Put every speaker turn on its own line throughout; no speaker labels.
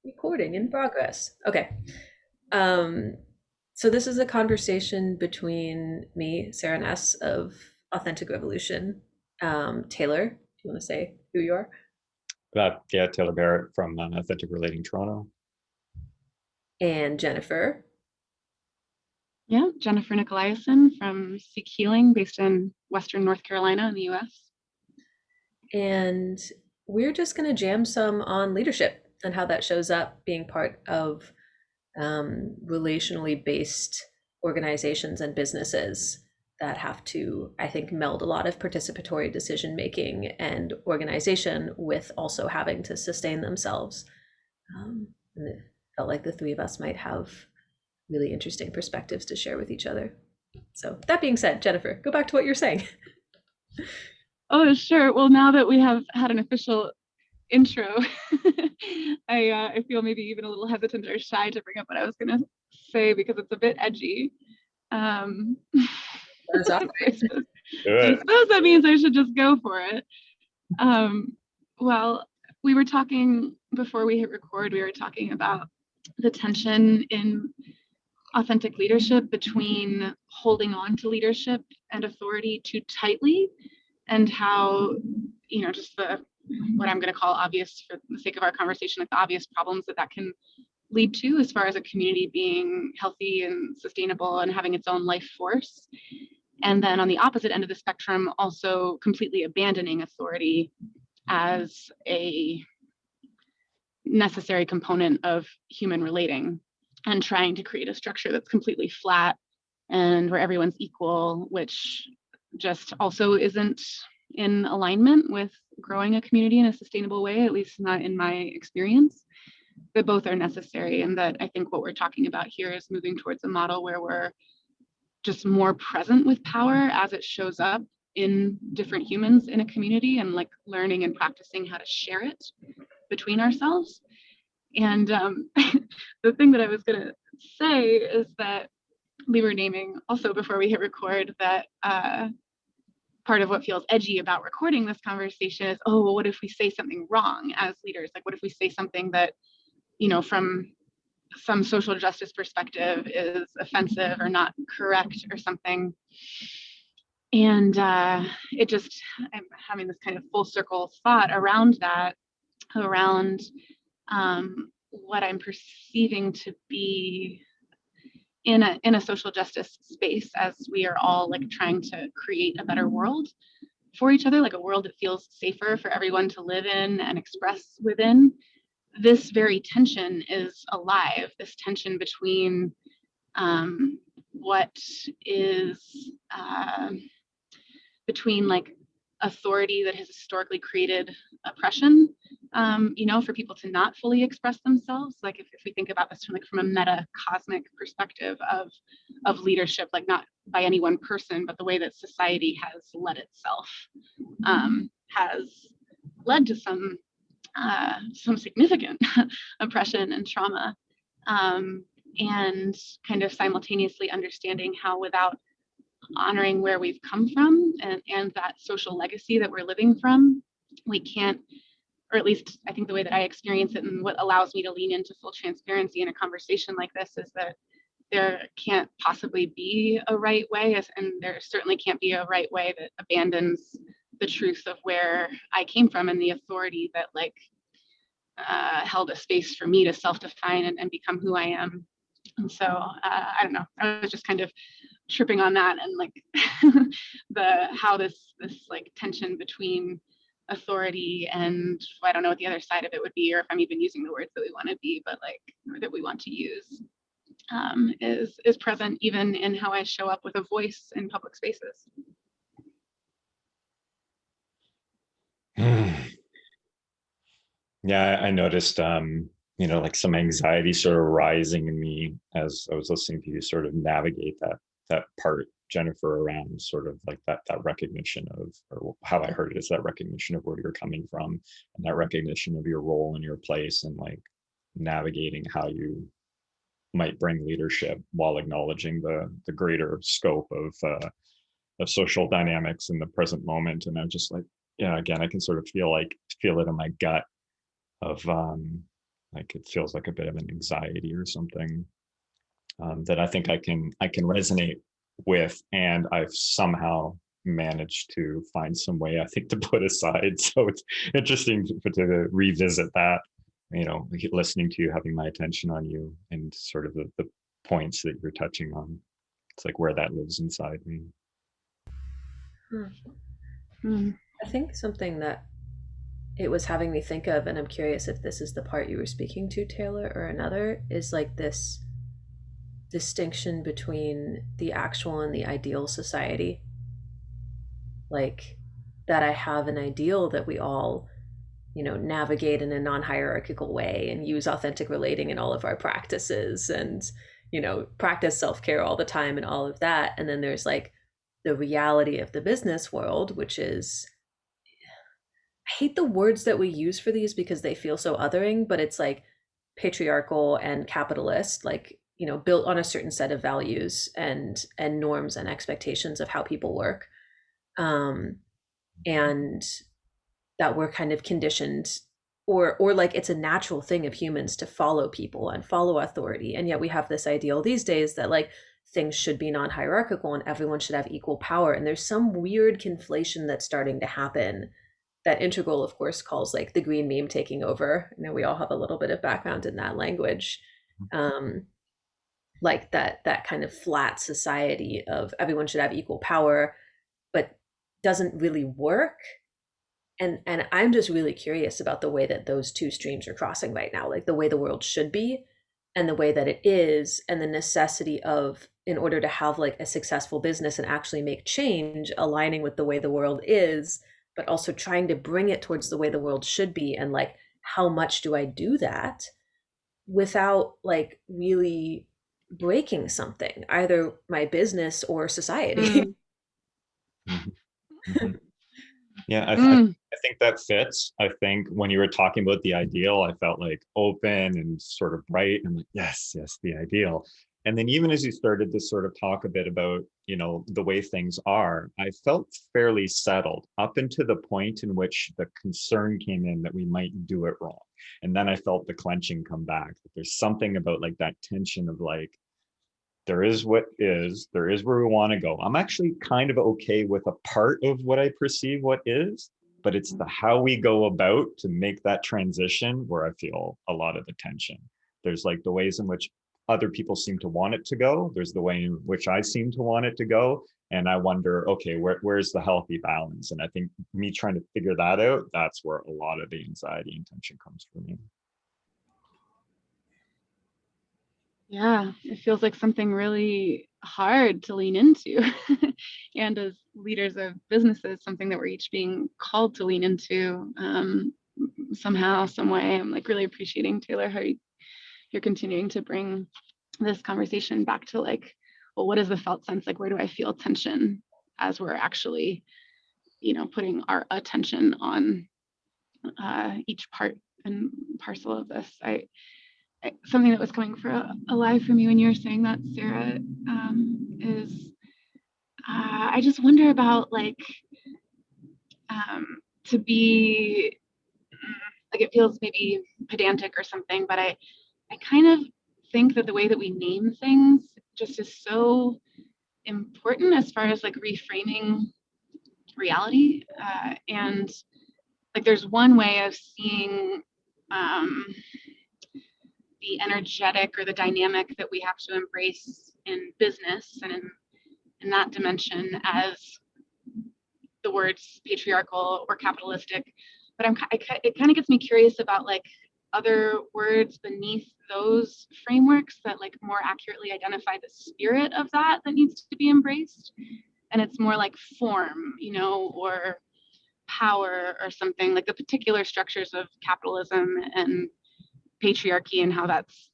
Recording in progress. Okay. Um, so this is a conversation between me, Sara Ness of Authentic Revolution. Taylor, do you want to say who you are?
Yeah, Taylor Barratt from Authentic Relating Toronto.
And Jennifer.
Yeah, Jennifer Nicolaisen from Seek Healing, based in Western North Carolina in the US.
And we're just going to jam some on leadership and how that shows up being part of relationally based organizations and businesses that have to, I think, meld a lot of participatory decision making and organization with also having to sustain themselves. And it felt like the three of us might have really interesting perspectives to share with each other. So, that being said, Jennifer, go back to what you're saying.
Oh, sure. Well, now that we have had an official intro, I feel maybe even a little hesitant or shy to bring up what I was going to say because it's a bit edgy. Um, I suppose,
Do
I
it.
suppose that means I should just go for it. Um, well, we were talking before we hit record, we were talking about the tension in authentic leadership between holding on to leadership and authority too tightly, and how, just the what I'm going to call obvious for the sake of our conversation, like the obvious problems that can lead to as far as a community being healthy and sustainable and having its own life force. And then on the opposite end of the spectrum, also completely abandoning authority as a necessary component of human relating, and trying to create a structure that's completely flat and where everyone's equal, which just also isn't in alignment with growing a community in a sustainable way, at least not in my experience. That both are necessary, and that I think what we're talking about here is moving towards a model where we're just more present with power as it shows up in different humans in a community, and like learning and practicing how to share it between ourselves. And the thing that I was going to say is that we were naming also before we hit record that part of what feels edgy about recording this conversation is, oh, well, what if we say something wrong as leaders? Like, what if we say something that, from some social justice perspective is offensive or not correct or something? And it just, I'm having this kind of full circle thought around that, around what I'm perceiving to be in a social justice space, as we are all like trying to create a better world for each other, like a world that feels safer for everyone to live in and express within. This very tension is alive, this tension between what is between like authority that has historically created oppression, for people to not fully express themselves. Like if we think about this from a meta cosmic perspective of leadership, like not by any one person, but the way that society has led itself, has led to some significant oppression and trauma, and kind of simultaneously understanding how without honoring where we've come from, and that social legacy that we're living from, we can't, or at least I think the way that I experience it and what allows me to lean into full transparency in a conversation like this is that there can't possibly be a right way, and there certainly can't be a right way that abandons the truth of where I came from and the authority that held a space for me to self-define and become who I am. And so I don't know, I was just kind of tripping on that, and like the how this like tension between authority and, I don't know what the other side of it would be, or if I'm even using the words that we want to be, but like, or that we want to use, is present even in how I show up with a voice in public spaces.
Yeah, I noticed, like some anxiety sort of rising in me as I was listening to you sort of navigate that part, Jennifer, around sort of like that recognition of, or how I heard it is that recognition of where you're coming from, and that recognition of your role and your place, and like navigating how you might bring leadership while acknowledging the greater scope of social dynamics in the present moment. And I'm just like, yeah, again, I can sort of feel it in my gut of like it feels like a bit of an anxiety or something, that I think I can resonate with, and I've somehow managed to find some way, I think, to put aside. So it's interesting to revisit that, listening to you, having my attention on you, and sort of the points that you're touching on. It's like where that lives inside me.
Hmm.
Hmm.
I think something that it was having me think of, and I'm curious if this is the part you were speaking to, Taylor, or another, is like this distinction between the actual and the ideal society. Like that I have an ideal that we all, navigate in a non-hierarchical way and use authentic relating in all of our practices, and, practice self-care all the time and all of that. And then there's like the reality of the business world, which is, I hate the words that we use for these because they feel so othering, but it's like patriarchal and capitalist, like, built on a certain set of values and norms and expectations of how people work. And that we're kind of conditioned, or like it's a natural thing of humans to follow people and follow authority. And yet we have this ideal these days that like things should be non-hierarchical and everyone should have equal power. And there's some weird conflation that's starting to happen that Integral, of course, calls like the green meme taking over. We all have a little bit of background in that language. Like that kind of flat society of everyone should have equal power, but doesn't really work. And I'm just really curious about the way that those two streams are crossing right now, like the way the world should be and the way that it is, and the necessity of, in order to have like a successful business and actually make change, aligning with the way the world is, but also trying to bring it towards the way the world should be. And like, how much do I do that without like really breaking something, either my business or society?
Mm.
Mhm. Yeah,
Mm.
I think that fits. I think when you were talking about the ideal, I felt like open and sort of bright. And like, yes, yes, the ideal. And then even as you started to sort of talk a bit about, the way things are, I felt fairly settled up into the point in which the concern came in that we might do it wrong. And then I felt the clenching come back. There's something about like that tension of like, there is what is, there is where we want to go. I'm actually kind of okay with a part of what I perceive what is, but it's the how we go about to make that transition where I feel a lot of the tension. There's like the ways in which other people seem to want it to go. There's the way in which I seem to want it to go. And I wonder, okay, where's the healthy balance? And I think me trying to figure that out, that's where a lot of the anxiety and tension comes for me.
Yeah, it feels like something really hard to lean into. And as leaders of businesses, something that we're each being called to lean into, somehow, some way. I'm like really appreciating, Taylor, how you're continuing to bring this conversation back to like, well, what is the felt sense? Like, where do I feel tension as we're actually, putting our attention on each part and parcel of this. Something that was coming alive for me when you were saying that, Sarah, is I just wonder about like to be like, it feels maybe pedantic or something, but I kind of think that the way that we name things just is so important as far as like reframing reality. And like there's one way of seeing the energetic or the dynamic that we have to embrace in business and in that dimension as the words patriarchal or capitalistic. But it kind of gets me curious about like other words beneath those frameworks that like more accurately identify the spirit of that needs to be embraced. And it's more like form, or power or something, like the particular structures of capitalism and patriarchy and how that's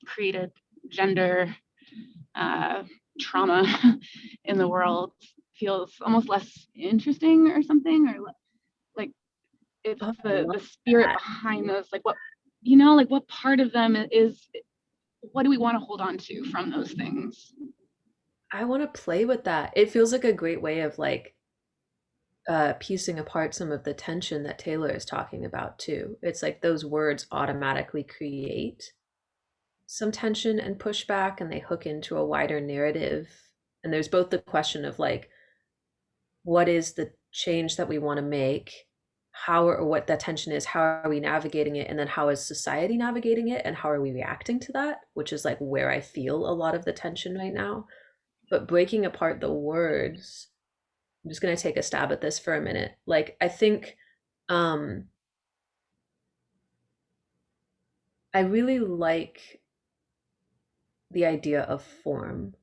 created gender trauma in the world feels almost less interesting or something, or like it's
Oh, I
the
love
spirit
that.
behind those, like what like what part of them is, what do we want to hold on to from those things?
I want to play with that. It feels like a great way of like piecing apart some of the tension that Taylor is talking about too. It's like those words automatically create some tension and pushback, and they hook into a wider narrative. And there's both the question of like, what is the change that we want to make? How, or what that tension is, how are we navigating it? And then how is society navigating it? And how are we reacting to that? Which is like where I feel a lot of the tension right now. But breaking apart the words, I'm just going to take a stab at this for a minute. Like, I think I really like the idea of form,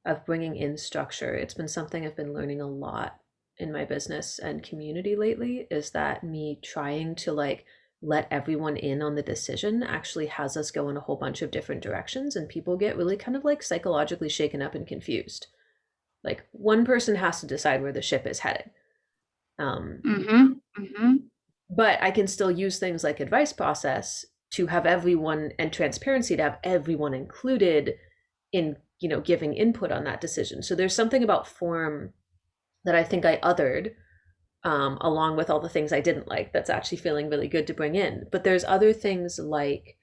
of bringing in structure. It's been something I've been learning a lot in my business and community lately, is that me trying to like let everyone in on the decision actually has us go in a whole bunch of different directions, and people get really kind of like psychologically shaken up and confused. Like one person has to decide where the ship is headed. But I can still use things like advice process to have everyone, and transparency to have everyone included in, you know, giving input on that decision. So there's something about form that I think I othered, along with all the things I didn't like, that's actually feeling really good to bring in. But there's other things like,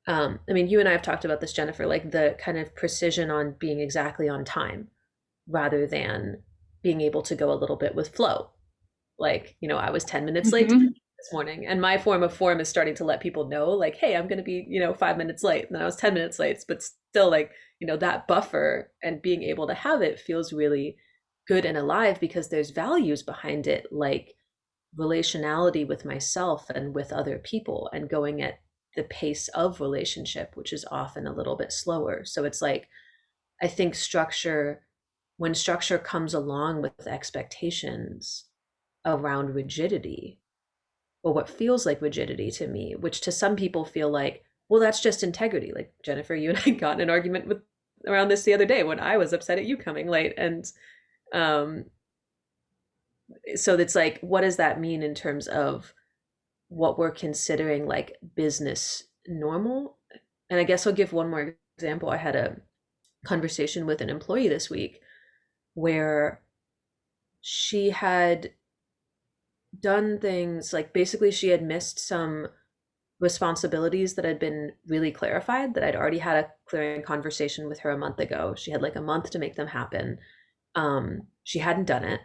I mean, you and I have talked about this, Jennifer, like the kind of precision on being exactly on time rather than being able to go a little bit with flow. Like, you know, I was 10 minutes late this morning, and my form is starting to let people know, like, hey, I'm going to be, you know, 5 minutes late. And then I was 10 minutes late, but still, like, you know, that buffer and being able to have it feels really good and alive, because there's values behind it, like relationality with myself and with other people, and going at the pace of relationship, which is often a little bit slower. So it's like, I think structure, when structure comes along with expectations around rigidity, or what feels like rigidity to me, which to some people feel like, well, that's just integrity. Like Jennifer, you and I got in an argument with around this the other day when I was upset at you coming late. And so it's like, what does that mean in terms of what we're considering like business normal? And I guess I'll give one more example. I had a conversation with an employee this week where she had done things like, basically she had missed some responsibilities that had been really clarified, that I'd already had a clearing conversation with her a month ago. She had like a month to make them happen. She hadn't done it.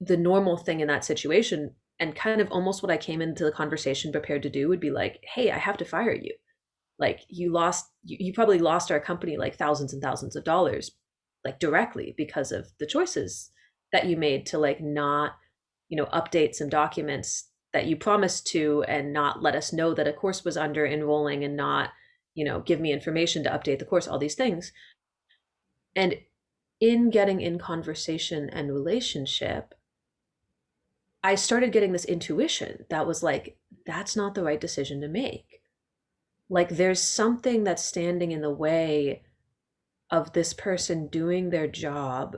The normal thing in that situation, and kind of almost what I came into the conversation prepared to do, would be like, hey, I have to fire you. Like you probably lost our company like thousands and thousands of dollars, like directly because of the choices that you made to like not, you know, update some documents that you promised to, and not let us know that a course was under enrolling, and not, you know, give me information to update the course, all these things. And in getting in conversation and relationship, I started getting this intuition that was like, that's not the right decision to make. Like there's something that's standing in the way of this person doing their job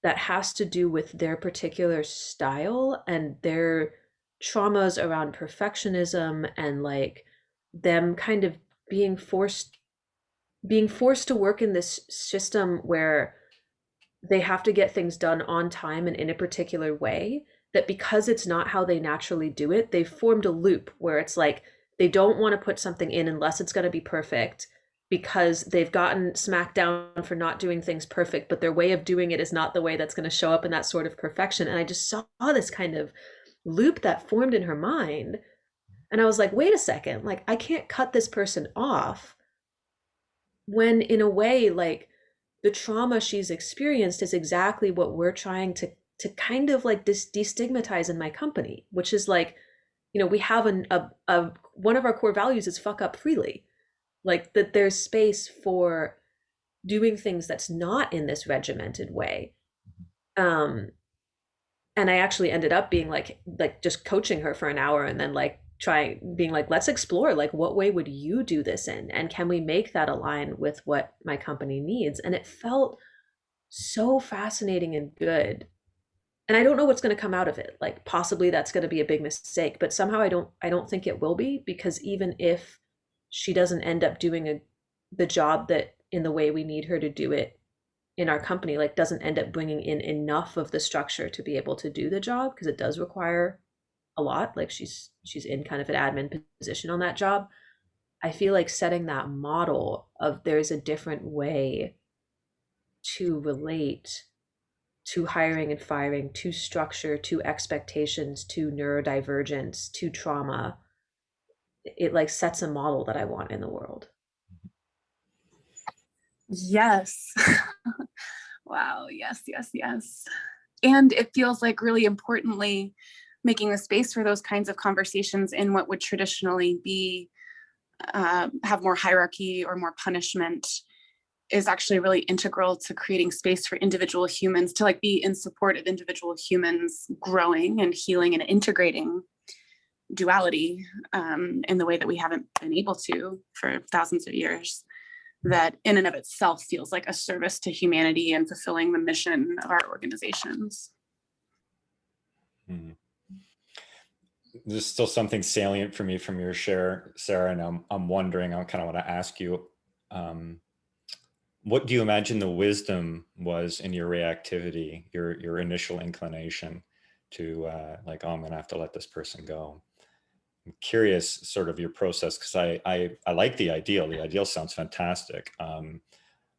that has to do with their particular style and their traumas around perfectionism, and like them kind of being forced to work in this system where they have to get things done on time and in a particular way, that because it's not how they naturally do it, they've formed a loop where it's like they don't want to put something in unless it's going to be perfect, because they've gotten smacked down for not doing things perfect, but their way of doing it is not the way that's going to show up in that sort of perfection. And I just saw this kind of loop that formed in her mind. And I was like, wait a second, like I can't cut this person off, when in a way, like the trauma she's experienced is exactly what we're trying to kind of like destigmatize in my company, which is like, you know, we have a one of our core values is fuck up freely, like that there's space for doing things that's not in this regimented way. And I actually ended up being like just coaching her for an hour, and then like being like, let's explore, like what way would you do this in, and can we make that align with what my company needs? And it felt so fascinating and good. And I don't know what's going to come out of it. Like possibly that's going to be a big mistake, but somehow I don't think it will be, because even if she doesn't end up doing the job that in the way we need her to do it in our company like doesn't end up bringing in enough of the structure to be able to do the job, because it does require a lot. Like she's in kind of an admin position on that job. I feel like setting that model of there's a different way to relate to hiring and firing, to structure, to expectations, to neurodivergence, to trauma, it like sets a model that I want in the world.
Yes. Wow. Yes, yes, yes. And it feels like really importantly, making the space for those kinds of conversations in what would traditionally be have more hierarchy or more punishment is actually really integral to creating space for individual humans to like be in support of individual humans growing and healing and integrating duality in the way that we haven't been able to for thousands of years. That in and of itself feels like a service to humanity and fulfilling the mission of our organizations.
Mm-hmm. There's still something salient for me from your share, Sarah, and I'm wondering, I kind of want to ask you, what do you imagine the wisdom was in your reactivity, your initial inclination to like, oh, I'm gonna have to let this person go? I'm curious sort of your process, because I like the ideal. The ideal sounds fantastic.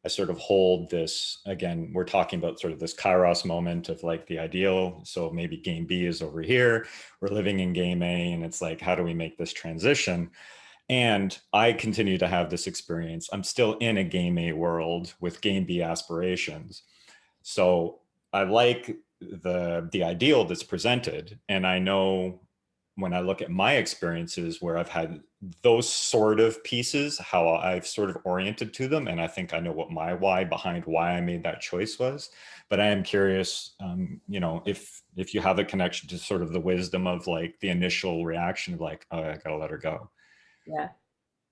I sort of hold this, again, we're talking about sort of this kairos moment of like the ideal. So maybe game B is over here, we're living in game A, and it's like, how do we make this transition? And I continue to have this experience. I'm still in a game A world with game B aspirations. So I like the ideal that's presented. And I know when I look at my experiences where I've had those sort of pieces, how I've sort of oriented to them. And I think I know what my why behind why I made that choice was. But I am curious, you know, if you have a connection to sort of the wisdom of like the initial reaction of like, oh, I gotta let her go.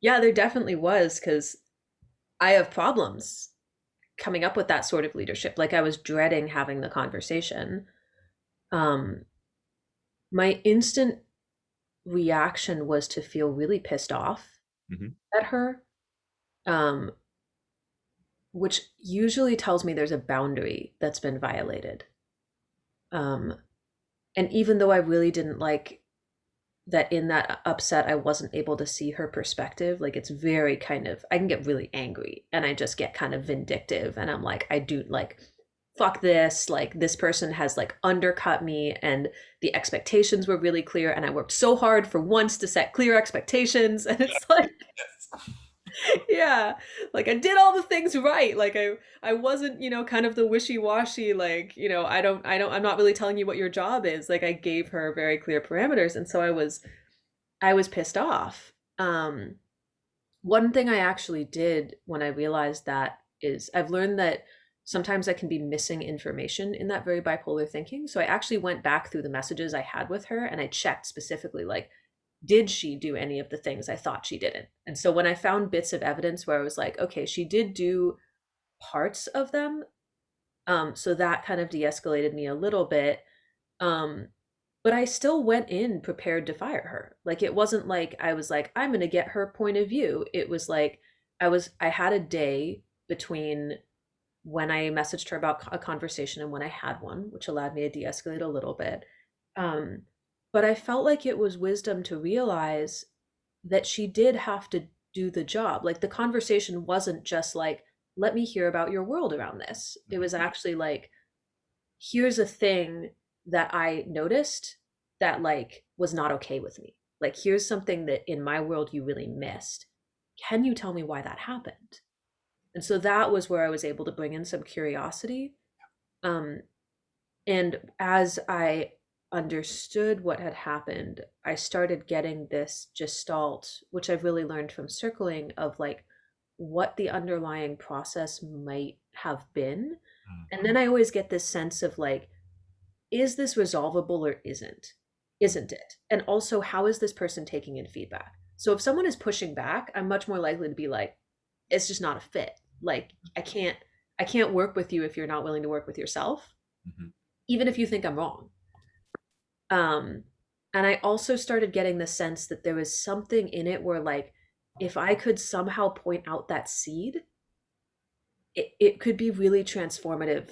Yeah, there definitely was, because I have problems coming up with that sort of leadership. Like I was dreading having the conversation. um my instant reaction was to feel really pissed off
Mm-hmm.
at her, um, which usually tells me there's a boundary that's been violated. Um, and even though I really didn't like that in that upset, I wasn't able to see her perspective, like it's very kind of, I can get really angry and I just get kind of vindictive. And I'm like, I do like, fuck this, like this person has like undercut me and the expectations were really clear and I worked so hard for once to set clear expectations. And it's like, yeah, like I did all the things right. Like I wasn't, you know, kind of the wishy-washy, like, you know, I'm not really telling you what your job is. Like I gave her very clear parameters. And so I was pissed off. One thing I actually did when I realized that is I've learned that sometimes I can be missing information in that very bipolar thinking. So I actually went back through the messages I had with her and I checked specifically, like, did she do any of the things I thought she didn't? And so when I found bits of evidence where I was like, okay, she did do parts of them, so that kind of de-escalated me a little bit. Um, but I still went in prepared to fire her. Like it wasn't like I was like, I'm gonna get her point of view. It was like I had a day between when I messaged her about a conversation and when I had one, which allowed me to de-escalate a little bit. Um, but I felt like it was wisdom to realize that she did have to do the job. Like the conversation wasn't just like, let me hear about your world around this. It was actually like, here's a thing that I noticed that like was not okay with me. Like here's something that in my world you really missed. Can you tell me why that happened? And so that was where I was able to bring in some curiosity. Um, and as I understood what had happened, I started getting this gestalt, which I've really learned from circling, of like what the underlying process might have been. And then I always get this sense of like, is this resolvable or isn't it? And also, how is this person taking in feedback? So if someone is pushing back, I'm much more likely to be like, it's just not a fit. Like I can't work with you if you're not willing to work with yourself,
Mm-hmm.
even if you think I'm wrong. um and I also started getting the sense that there was something in it where like if I could somehow point out that seed, it could be really transformative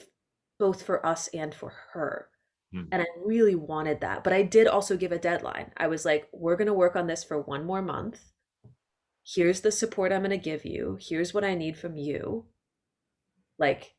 both for us and for her.
Mm.
And I really wanted that. But I did also give a deadline. I was like, we're going to work on this for 1 more month. Here's the support I'm going to give you. Here's what I need from you. Like,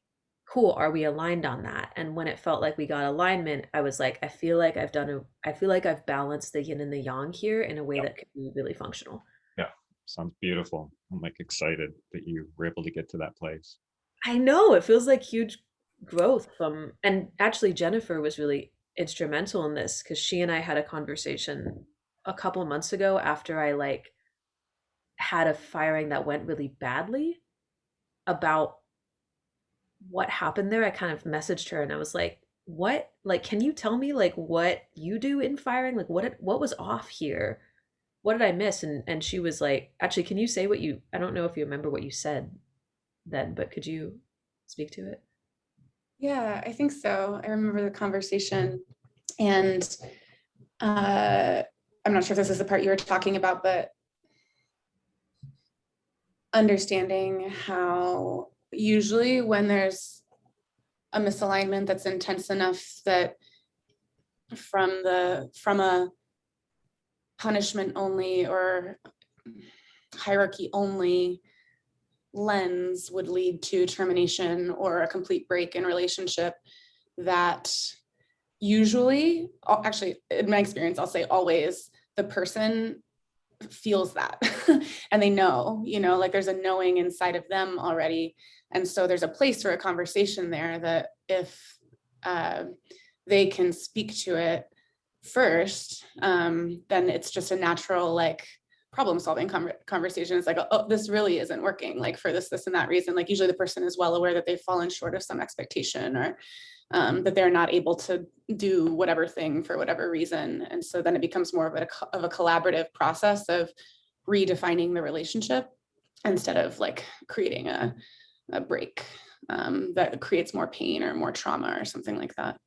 cool, are we aligned on that? And when it felt like we got alignment, I was like, I feel like I've balanced the yin and the yang here in a way
Yeah.
that could be really functional.
Yeah. Sounds beautiful. I'm like excited that you were able to get to that place.
I know it feels like huge growth from, and actually Jennifer was really instrumental in this because she and I had a conversation a couple months ago after I like had a firing that went really badly about what happened there. I kind of messaged her and I was like, what, like, can you tell me like what you do in firing? Like what was off here? What did I miss? And she was like, actually, can you say what you, I don't know if you remember what you said then, but could you speak to it?
Yeah, I think so. I remember the conversation, and I'm not sure if this is the part you were talking about, but understanding how usually when there's a misalignment that's intense enough that from a punishment only or hierarchy only lens would lead to termination or a complete break in relationship, that usually, actually in my experience, I'll say always, the person feels that and they know, like there's a knowing inside of them already. And so there's a place for a conversation there that if they can speak to it first, then it's just a natural like problem solving conversation. It's like, oh, this really isn't working, like for this and that reason. Like usually the person is well aware that they've fallen short of some expectation, or that they're not able to do whatever thing for whatever reason. And so then it becomes more of a collaborative process of redefining the relationship instead of like creating a break that creates more pain or more trauma or something like that.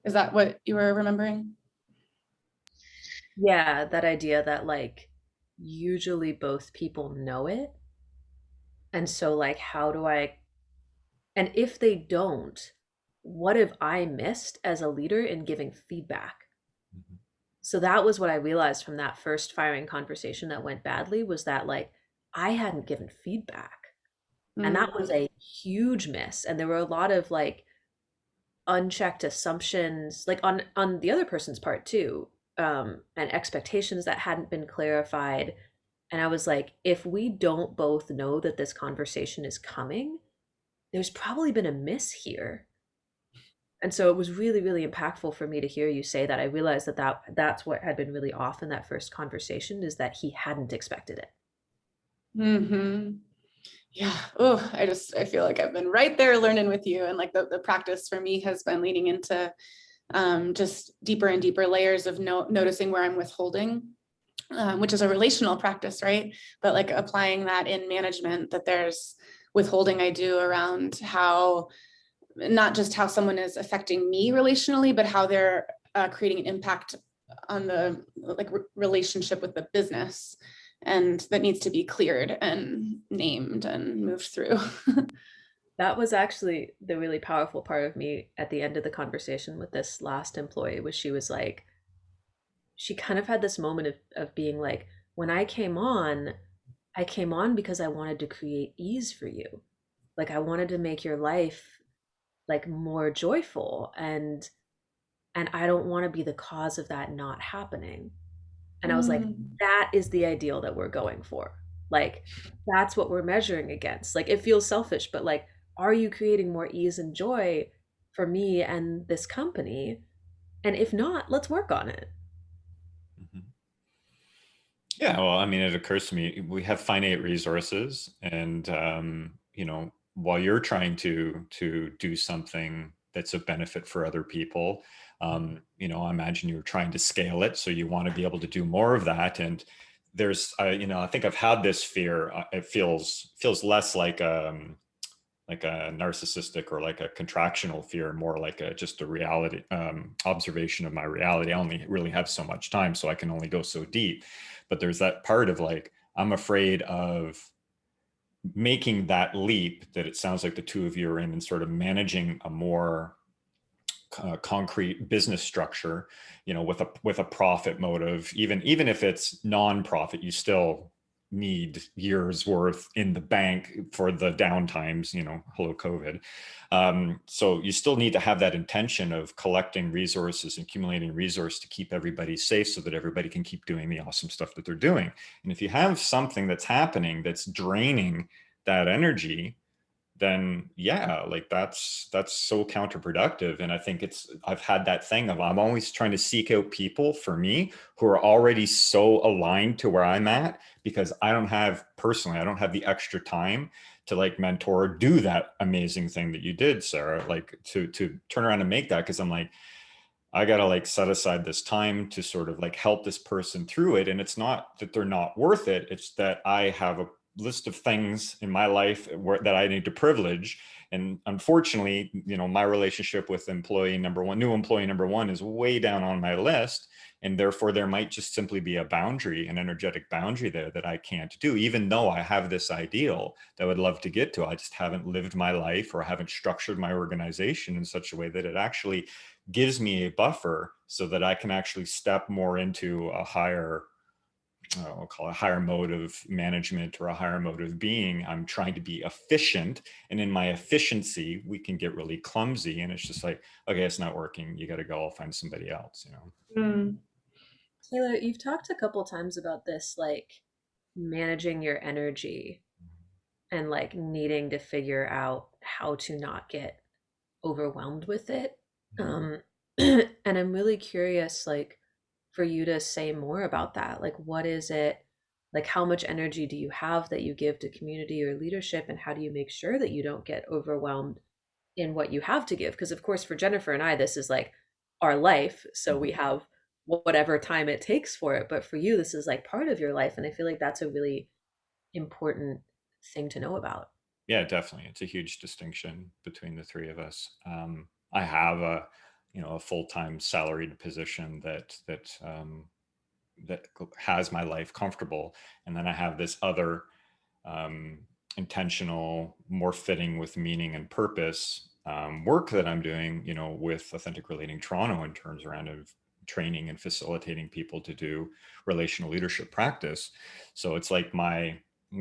Is that what you were remembering?
Yeah, that idea that like usually both people know it. And so like how do I, and if they don't, what have I missed as a leader in giving feedback?
Mhm.
So that was what I realized from that first firing conversation that went badly, was that like I hadn't given feedback. And that was a huge miss. And there were a lot of like unchecked assumptions, like on the other person's part too, and expectations that hadn't been clarified. And I was like, if we don't both know that this conversation is coming, there's probably been a miss here. And so it was really, really impactful for me to hear you say that. I realized that's what had been really off in that first conversation, is that he hadn't expected it.
Mm-hmm. Yeah. Oh, I feel like I've been right there learning with you. And like the practice for me has been leaning into just deeper and deeper layers of noticing where I'm withholding, which is a relational practice, right? But like applying that in management, that there's withholding I do around how, not just how someone is affecting me relationally, but how they're creating an impact on the like relationship with the business. And that needs to be cleared and named and moved through.
That was actually the really powerful part of me at the end of the conversation with this last employee, was she was like, she kind of had this moment of being like, when I came on because I wanted to create ease for you. Like I wanted to make your life like more joyful, and I don't want to be the cause of that not happening. And I was like, that is the ideal that we're going for. Like that's what we're measuring against. Like it feels selfish, but like, are you creating more ease and joy for me and this company? And if not, let's work on it.
Mhm. Yeah, well, I mean, it occurs to me we have finite resources, and while you're trying to do something that's of benefit for other people, I imagine you're trying to scale it, so you want to be able to do more of that. And there's, I think I've had this fear. It feels less like a narcissistic or like a contractional fear, more like just a reality observation of my reality. I only really have so much time, so I can only go so deep. But there's that part of like, I'm afraid of making that leap that it sounds like the two of you are in, and sort of managing a more concrete business structure, with a profit motive, even if it's non-profit, you still need years worth in the bank for the downtimes, hello COVID. So you still need to have that intention of collecting resources and accumulating resource to keep everybody safe so that everybody can keep doing the awesome stuff that they're doing. And if you have something that's happening that's draining that energy, then yeah, like that's so counterproductive. And I think I've had that thing of, I'm always trying to seek out people for me who are already so aligned to where I'm at, because I don't have the extra time to like mentor or do that amazing thing that you did, Sarah, like to turn around and make that. Cause I'm like, I got to like set aside this time to sort of like help this person through it. And it's not that they're not worth it. It's that I have a list of things in my life that I need to privilege. And unfortunately, my relationship with new employee number one is way down on my list. And therefore there might just simply be a boundary, an energetic boundary there that I can't do, even though I have this ideal that I would love to get to. I just haven't lived my life, or I haven't structured my organization in such a way that it actually gives me a buffer so that I can actually step more into a higher, I'll call it a higher mode of management or a higher mode of being. I'm trying to be efficient. And in my efficiency, we can get really clumsy. And it's just like, okay, it's not working. You got to go, I'll find somebody else,
Taylor, you've talked a couple times about this, like managing your energy and like needing to figure out how to not get overwhelmed with it. Um, and I'm really curious, like, for you to say more about that. Like, what is it? Like, how much energy do you have that you give to community or leadership? And how do you make sure that you don't get overwhelmed in what you have to give? Because, of course, for Jennifer and I, this is like our life. So we have whatever time it takes for it. But for you, this is like part of your life. And I feel like that's a really important thing to know about.
Yeah, definitely. It's a huge distinction between the three of us. I have a full-time salaried position that has my life comfortable, and then I have this other um, intentional, more fitting with meaning and purpose work that I'm doing, with Authentic Relating Toronto, in terms around of training and facilitating people to do relational leadership practice. So it's like my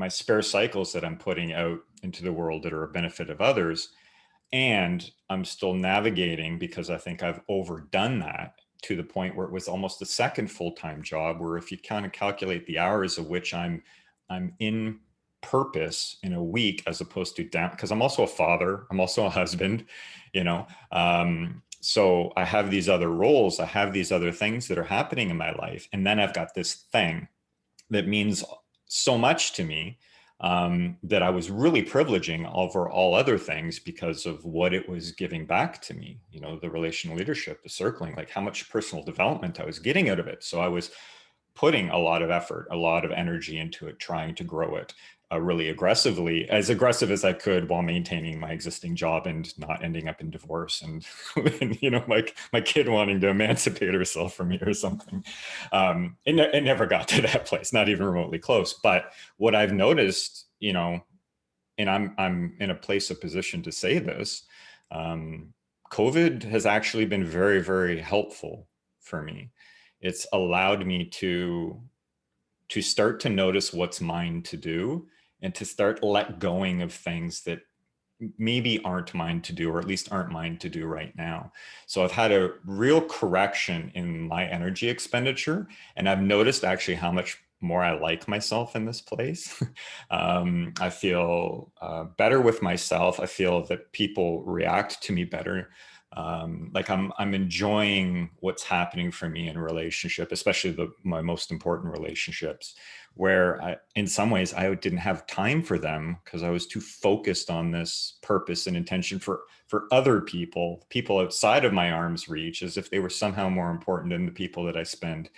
spare cycles that I'm putting out into the world that are a benefit of others. And I'm still navigating, because I think I've overdone that to the point where it was almost a second full-time job, where if you kind of calculate the hours of which I'm in purpose in a week, as opposed to down, because I'm also a father, I'm also a husband, so I have these other roles, I have these other things that are happening in my life. And then I've got this thing that means so much to me, that I was really privileging over all other things because of what it was giving back to me, the relational leadership, the circling, like how much personal development I was getting out of it. So I was putting a lot of effort, a lot of energy into it, trying to grow it really aggressively, as aggressive as I could, while maintaining my existing job and not ending up in divorce and, my kid wanting to emancipate herself from me or something. It never got to that place, not even remotely close. But what I've noticed, and I'm in a place of position to say this, COVID has actually been very, very helpful for me. It's allowed me to start to notice what's mine to do, and to start let going of things that maybe aren't mine to do, or at least aren't mine to do right now. So I've had a real correction in my energy expenditure, and I've noticed actually how much more I like myself in this place. I feel better with myself. I feel that people react to me better. Like I'm enjoying what's happening for me in a relationship, especially my most important relationships, where in some ways I didn't have time for them because I was too focused on this purpose and intention for other people outside of my arm's reach, as if they were somehow more important than the people that I spend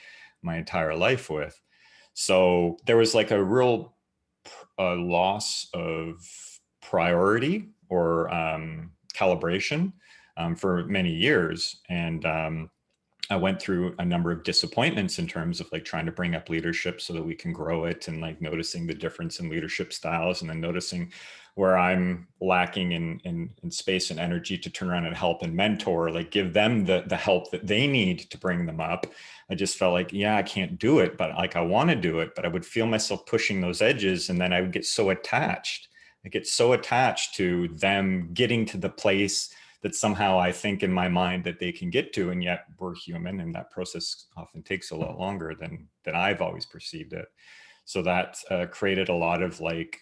my entire life with. So there was like a real loss of priority or calibration for many years. And I went through a number of disappointments in terms of like trying to bring up leadership so that we can grow it, and like noticing the difference in leadership styles, and then noticing where I'm lacking in space and energy to turn around and help and mentor, like give them the help that they need to bring them up. I just felt like, yeah, I can't do it, but like I want to do it, but I would feel myself pushing those edges, and then I would get so attached. I get so attached to them getting to the place that somehow I think in my mind that they can get to, and yet we're human, and that process often takes a lot longer than I've always perceived it. So that created a lot of like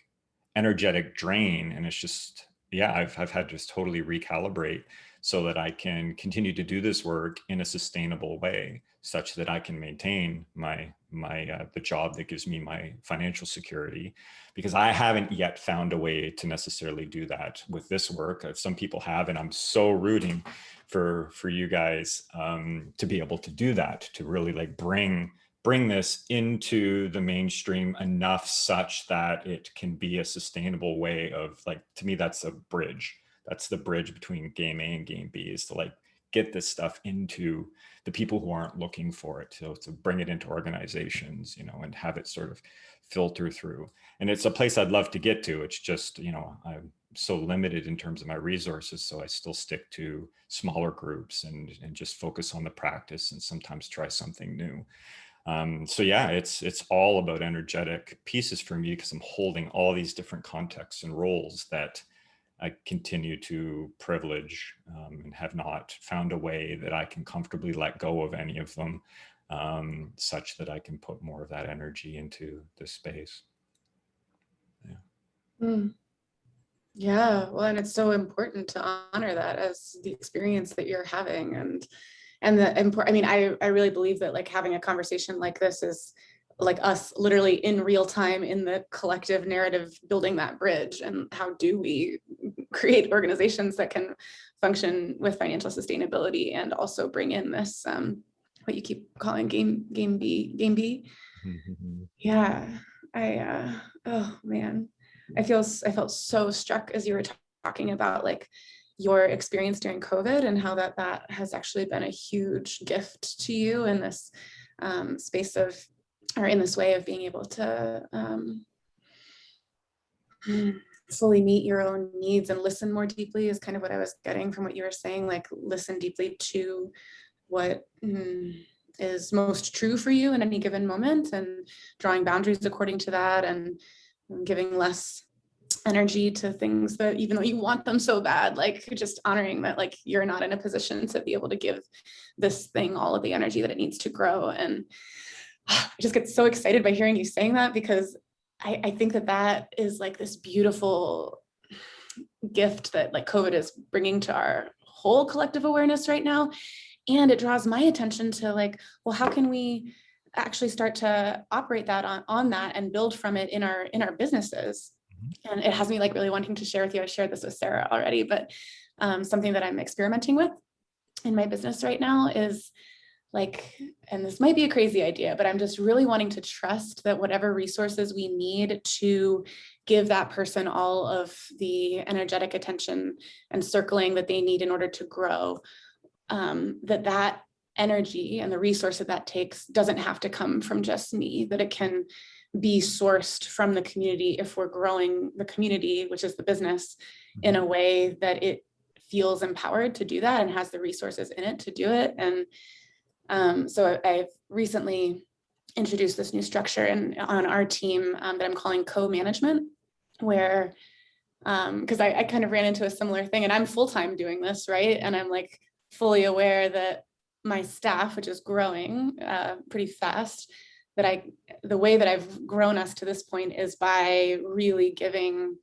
energetic drain, and it's just, yeah, I've had to just totally recalibrate so that I can continue to do this work in a sustainable way, such that I can maintain my the job that gives me my financial security, because I haven't yet found a way to necessarily do that with this work. Some people have, and I'm so rooting for you guys to be able to do that, to really like bring this into the mainstream enough such that it can be a sustainable way of, like, to me, that's a bridge. That's the bridge between game A and game B, is to like get this stuff into the people who aren't looking for it, to bring it into organizations, you know, and have it sort of filter through. And it's a place I'd love to get to. It's just, you know, I'm so limited in terms of my resources. So I still stick to smaller groups and just focus on the practice, and sometimes try something new. So yeah, it's all about energetic pieces for me, because I'm holding all these different contexts and roles that I continue to privilege, and have not found a way that I can comfortably let go of any of them, such that I can put more of that energy into this space. Yeah.
Mm. Yeah, well, and it's so important to honor that as the experience that you're having, and the important, I mean, I really believe that like having a conversation like this is like us literally in real time in the collective narrative building that bridge. And how do we create organizations that can function with financial sustainability and also bring in this what you keep calling game B.
Mm-hmm.
Yeah, oh man, I felt so struck as you were talking about like your experience during COVID, and how that has actually been a huge gift to you in this space of, or in this way of being able to fully meet your own needs and listen more deeply, is kind of what I was getting from what you were saying, like listen deeply to what is most true for you in any given moment, and drawing boundaries according to that, and giving less energy to things that, even though you want them so bad, like just honoring that like you're not in a position to be able to give this thing all of the energy that it needs to grow. And I just get so excited by hearing you saying that, because I think that is like this beautiful gift that like COVID is bringing to our whole collective awareness right now. And it draws my attention to like, well, how can we actually start to operate that on that and build from it in our businesses? And it has me like really wanting to share with you. I shared this with Sarah already, but something that I'm experimenting with in my business right now is like, and this might be a crazy idea, but I'm just really wanting to trust that whatever resources we need to give that person all of the energetic attention and circling that they need in order to grow, that energy and the resource that takes doesn't have to come from just me, that it can be sourced from the community if we're growing the community, which is the business, in a way that it feels empowered to do that and has the resources in it to do it. And so I've recently introduced this new structure on our team that I'm calling co-management, where, because I kind of ran into a similar thing, and I'm full-time doing this, right? And I'm like fully aware that my staff, which is growing pretty fast, that the way that I've grown us to this point is by really giving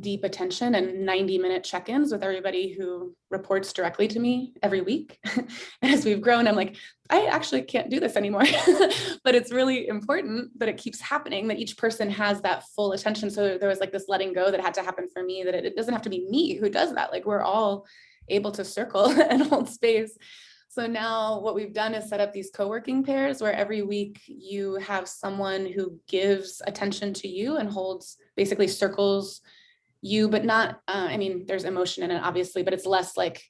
deep attention and 90-minute check-ins with everybody who reports directly to me every week. And as we've grown, I'm like, I actually can't do this anymore. But it's really important that it keeps happening, that each person has that full attention. So there was like this letting go that had to happen for me, that it doesn't have to be me who does that. Like we're all able to circle and hold space. So now what we've done is set up these co-working pairs where every week you have someone who gives attention to you and holds, basically circles you, but not, I mean, there's emotion in it, obviously, but it's less like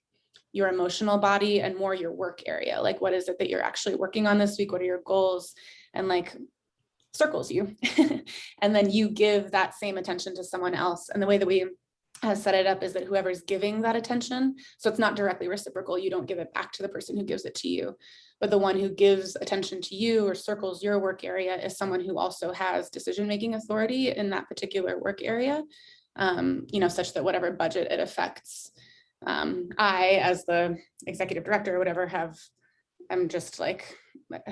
your emotional body and more your work area. Like, what is it that you're actually working on this week? What are your goals? And like circles you. And then you give that same attention to someone else. And the way that we set it up is that whoever's giving that attention, so it's not directly reciprocal, you don't give it back to the person who gives it to you, but the one who gives attention to you or circles your work area is someone who also has decision-making authority in that particular work area, such that whatever budget it affects, I, as the executive director or whatever, I'm just like, let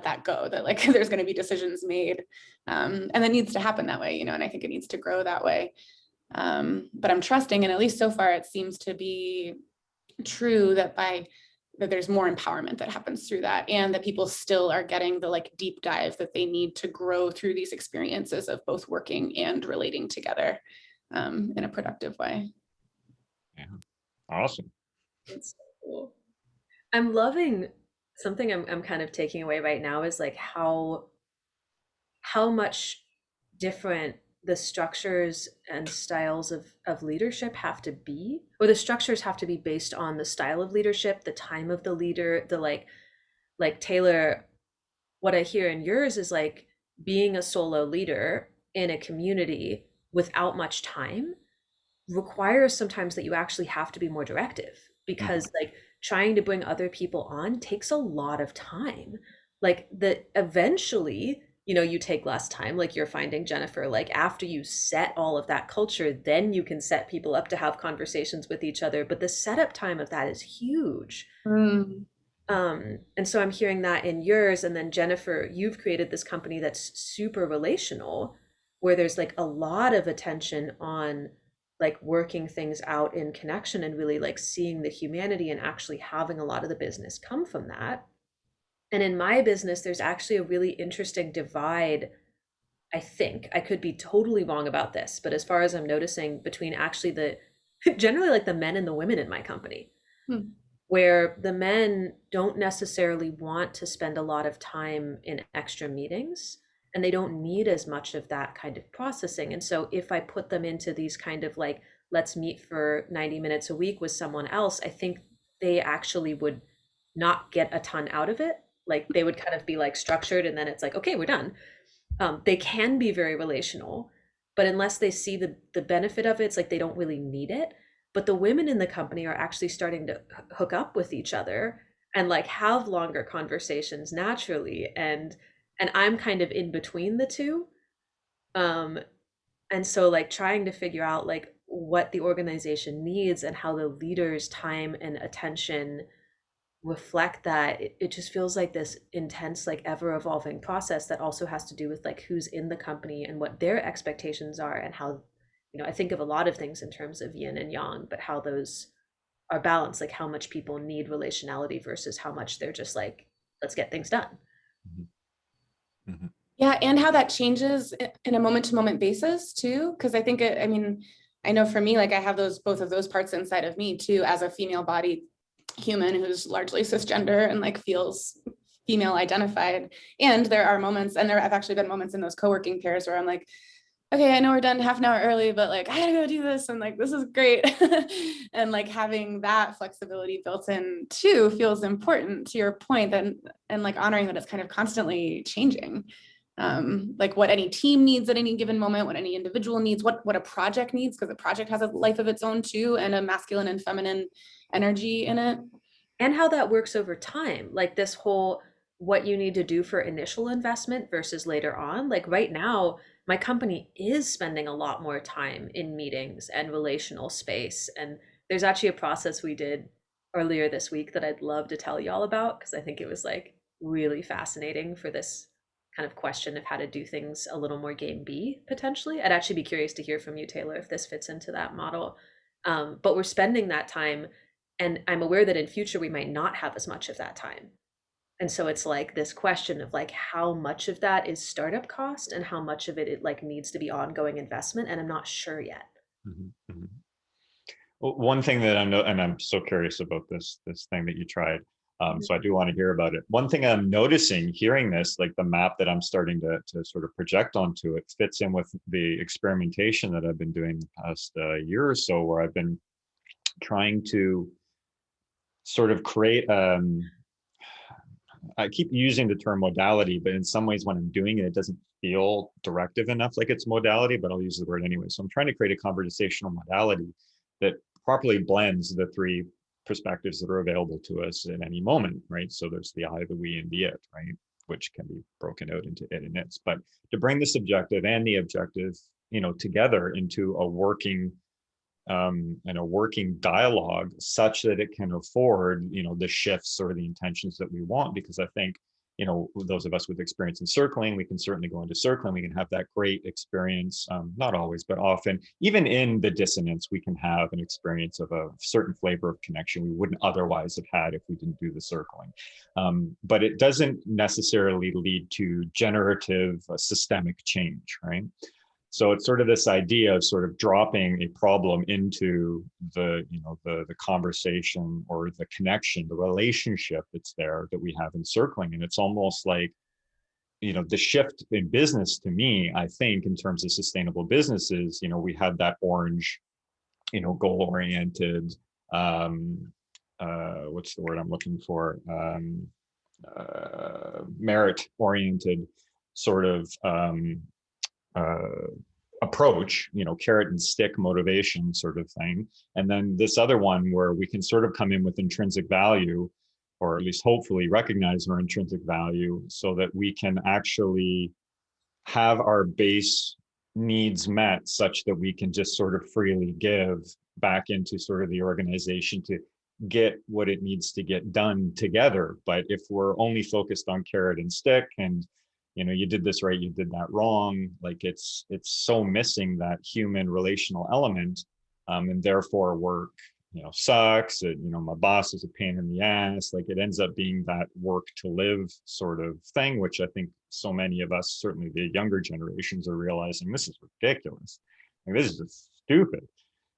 that go, that like there's going to be decisions made, and that needs to happen that way, and I think it needs to grow that way. But I'm trusting, and at least so far it seems to be true, that there's more empowerment that happens through that, and that people still are getting the like deep dive that they need to grow through these experiences of both working and relating together in a productive way.
Yeah, awesome.
It's so cool. I'm loving something I'm kind of taking away right now is like how much different the structures and styles of leadership have to be, or the structures have to be based on the style of leadership, the time of the leader, the like Taylor, what I hear in yours is like being a solo leader in a community without much time requires sometimes that you actually have to be more directive, because like trying to bring other people on takes a lot of time. Like eventually, you take less time, like you're finding, Jennifer, like after you set all of that culture, then you can set people up to have conversations with each other. But the setup time of that is huge. And so I'm hearing that in yours. And then Jennifer, you've created this company that's super relational, where there's like a lot of attention on like working things out in connection and really like seeing the humanity and actually having a lot of the business come from that. And in my business, there's actually a really interesting divide. I think I could be totally wrong about this, but as far as I'm noticing, between actually generally like the men and the women in my company, where the men don't necessarily want to spend a lot of time in extra meetings, and they don't need as much of that kind of processing. And so if I put them into these kind of like, let's meet for 90 minutes a week with someone else, I think they actually would not get a ton out of it. Like they would kind of be like structured, and then it's like, okay, we're done. They can be very relational, but unless they see the benefit of it, it's like they don't really need it. But the women in the company are actually starting to hook up with each other and like have longer conversations naturally. And I'm kind of in between the two. And so like trying to figure out like what the organization needs and how the leaders' time and attention reflect that, it just feels like this intense, like ever evolving process that also has to do with like who's in the company and what their expectations are, and how, I think of a lot of things in terms of yin and yang, but how those are balanced, like how much people need relationality versus how much they're just like, let's get things done.
Yeah, and how that changes in a moment-to-moment basis too, because I think I know for me, like I have both of those parts inside of me too, as a female-bodied human who's largely cisgender and like feels female identified. And there are moments, and there have actually been moments in those co-working pairs where I'm like, okay, I know we're done half an hour early, but like I gotta go do this, and like this is great. And like having that flexibility built in too feels important, to your point, and like honoring that it's kind of constantly changing. Like what any team needs at any given moment, what any individual needs, what a project needs, because a project has a life of its own too, and a masculine and feminine energy in it.
And how that works over time, like this whole what you need to do for initial investment versus later on. Like right now, my company is spending a lot more time in meetings and relational space. And there's actually a process we did earlier this week that I'd love to tell y'all about, because I think it was like really fascinating for this kind of question of how to do things a little more game B potentially. I'd actually be curious to hear from you, Taylor, if this fits into that model. But we're spending that time, and I'm aware that in future we might not have as much of that time. And so it's like this question of like how much of that is startup cost and how much of it like needs to be ongoing investment, and I'm not sure yet.
Well, one thing that and I'm so curious about this thing that you tried. So I do want to hear about it. One thing I'm noticing, hearing this, like the map that I'm starting to sort of project onto it, fits in with the experimentation that I've been doing the past year or so, where I've been trying to sort of create, I keep using the term modality, but in some ways when I'm doing it, it doesn't feel directive enough like it's modality, but I'll use the word anyway. So I'm trying to create a conversational modality that properly blends the three perspectives that are available to us in any moment, right? So there's the I, the we, and the it, right? Which can be broken out into it and its. But to bring the subjective and the objective, together into a working and a working dialogue such that it can afford, the shifts or the intentions that we want. Because I think, those of us with experience in circling, we can certainly go into circling, we can have that great experience, not always, but often, even in the dissonance, we can have an experience of a certain flavor of connection we wouldn't otherwise have had if we didn't do the circling. But it doesn't necessarily lead to generative systemic change, right? So it's sort of this idea of sort of dropping a problem into the conversation or the connection, the relationship that's there that we have in circling. And it's almost like, the shift in business to me, I think in terms of sustainable businesses, we had that orange, goal-oriented, what's the word I'm looking for? Merit-oriented sort of, approach, carrot and stick motivation sort of thing. And then this other one where we can sort of come in with intrinsic value, or at least hopefully recognize our intrinsic value so that we can actually have our base needs met such that we can just sort of freely give back into sort of the organization to get what it needs to get done together. But if we're only focused on carrot and stick and you did this right, you did that wrong, like it's so missing that human relational element, and therefore work sucks. My boss is a pain in the ass. Like it ends up being that work to live sort of thing, which I think so many of us, certainly the younger generations, are realizing this is ridiculous. Like, this is just stupid.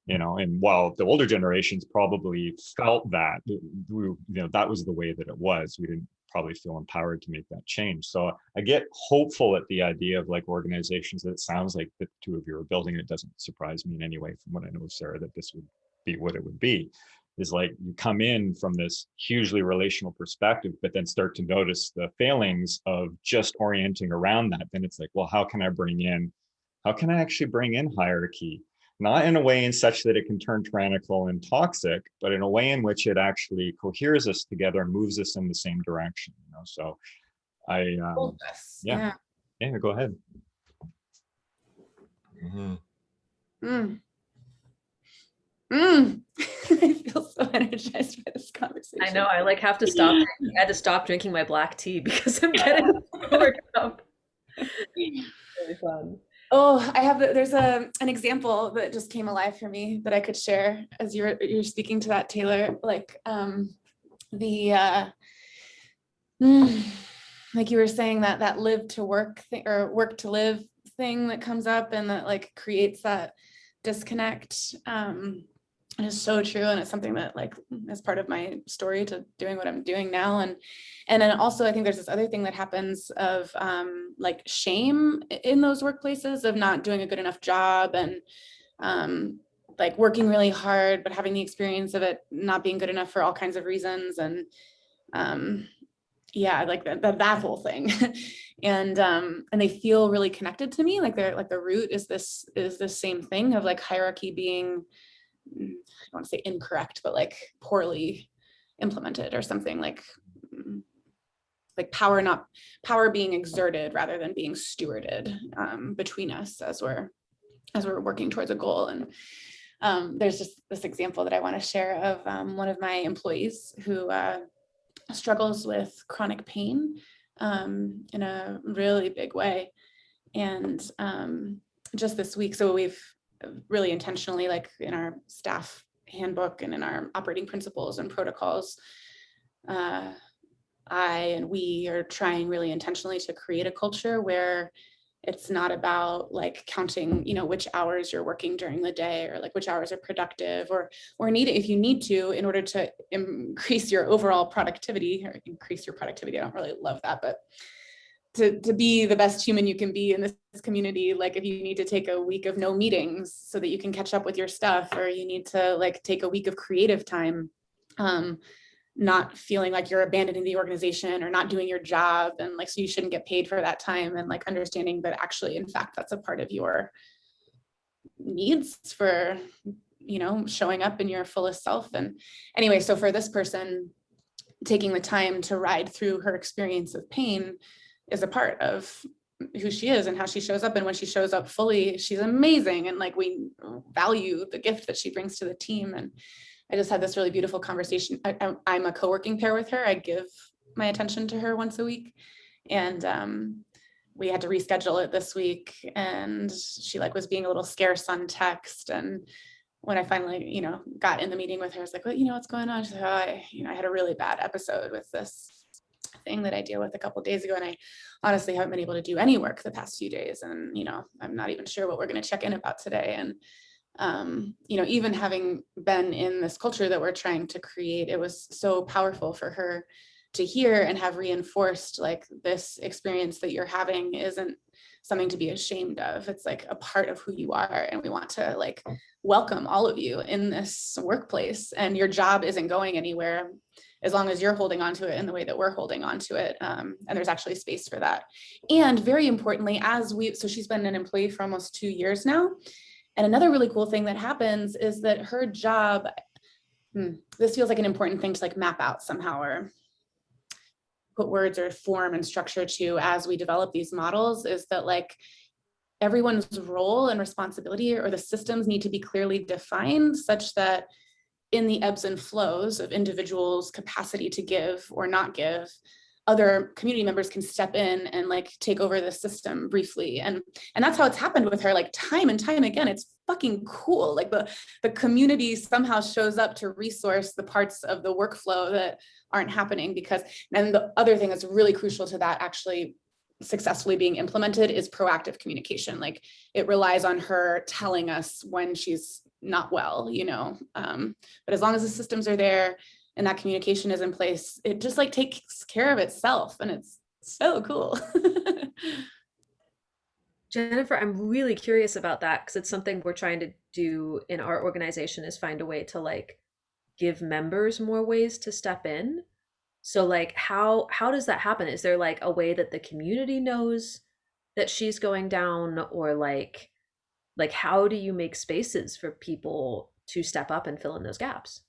And while the older generations probably felt that, that was the way that it was. We didn't probably feel empowered to make that change. So I get hopeful at the idea of like organizations that it sounds like the two of you are building. It doesn't surprise me in any way from what I know of Sarah that this would be what it would be. Is like you come in from this hugely relational perspective, but then start to notice the failings of just orienting around that. Then it's like, well, how can I actually bring in hierarchy? Not in a way in such that it can turn tyrannical and toxic, but in a way in which it actually coheres us together and moves us in the same direction. So I, yeah, go ahead.
Mm-hmm. I feel so energized by this conversation.
I know. I have to stop. I had to stop drinking my black tea because I'm getting worked up. Really fun.
Oh, there's an example that just came alive for me that I could share as you're speaking to that, Taylor. Like like you were saying that live to work thing or work to live thing that comes up and that like creates that disconnect. It is so true, and it's something that like is part of my story to doing what I'm doing now. And then also I think there's this other thing that happens of like shame in those workplaces of not doing a good enough job and like working really hard but having the experience of it not being good enough for all kinds of reasons. And yeah, like that whole thing. And they feel really connected to me. Like they're like the root is this same thing of like hierarchy being, I don't want to say incorrect, but like poorly implemented or something, like power being exerted rather than being stewarded between us as we're working towards a goal. And there's just this example that I want to share of one of my employees who struggles with chronic pain in a really big way. And just this week, so we've really intentionally, like in our staff handbook and in our operating principles and protocols, I and we are trying really intentionally to create a culture where it's not about like counting, which hours you're working during the day or like which hours are productive or if you need to in order to increase your overall productivity or increase your productivity. I don't really love that, but to be the best human you can be in this community, like if you need to take a week of no meetings so that you can catch up with your stuff, or you need to like take a week of creative time, not feeling like you're abandoning the organization or not doing your job, and like, so you shouldn't get paid for that time, and like understanding that actually, in fact, that's a part of your needs for, you know, showing up in your fullest self. And anyway, so for this person, taking the time to ride through her experience of pain is a part of who she is and how she shows up. And when she shows up fully, she's amazing. And like, we value the gift that she brings to the team. And I just had this really beautiful conversation. I'm a co-working pair with her. I give my attention to her once a week. And we had to reschedule it this week. And she like was being a little scarce on text. And when I finally, you know, got in the meeting with her, I was like, well, you know, what's going on? She's like, oh, I had a really bad episode with this thing that I deal with a couple of days ago. And I honestly haven't been able to do any work the past few days. And, you know, I'm not even sure what we're going to check in about today. And, you know, even having been in this culture that we're trying to create, it was so powerful for her to hear and have reinforced, like, this experience that you're having isn't something to be ashamed of. It's like a part of who you are. And we want to like welcome all of you in this workplace, and your job isn't going anywhere as long as you're holding on to it in the way that we're holding on to it. And there's actually space for that. And very importantly, so she's been an employee for almost 2 years now. And another really cool thing that happens is that her job, this feels like an important thing to like map out somehow, or put words or form and structure to as we develop these models, is that like everyone's role and responsibility, or the systems, need to be clearly defined such that in the ebbs and flows of individuals' capacity to give or not give, other community members can step in and like take over the system briefly. And that's how it's happened with her, like time and time again. It's fucking cool. Like the community somehow shows up to resource the parts of the workflow that aren't happening. Because, and the other thing that's really crucial to that actually successfully being implemented is proactive communication. Like, it relies on her telling us when she's not well, you know, but as long as the systems are there and that communication is in place, it just like takes care of itself. And it's so cool.
Jennifer, I'm really curious about that, because it's something we're trying to do in our organization, is find a way to like give members more ways to step in. So like how does that happen? Is there like a way that the community knows that she's going down, or like how do you make spaces for people to step up and fill in those gaps?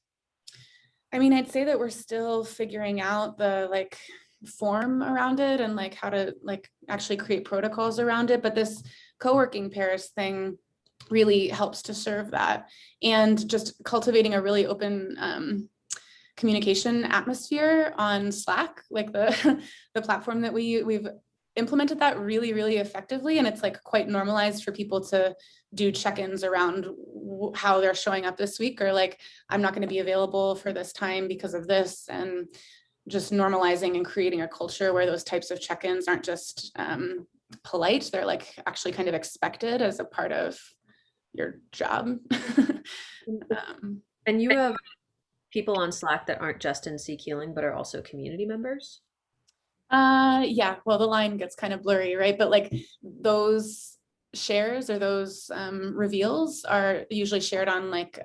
I mean, I'd say that we're still figuring out the like form around it and like how to like actually create protocols around it. But this co-working pairs thing really helps to serve that, and just cultivating a really open communication atmosphere on Slack, like the the platform that we've implemented that really, really effectively. And it's like quite normalized for people to do check-ins around how they're showing up this week, or like, I'm not going to be available for this time because of this. And just normalizing and creating a culture where those types of check-ins aren't just polite, they're like actually kind of expected as a part of your job.
And you have people on Slack that aren't just in Seek Healing, but are also community members?
Yeah, well, the line gets kind of blurry, right? But like those shares or those reveals are usually shared on like,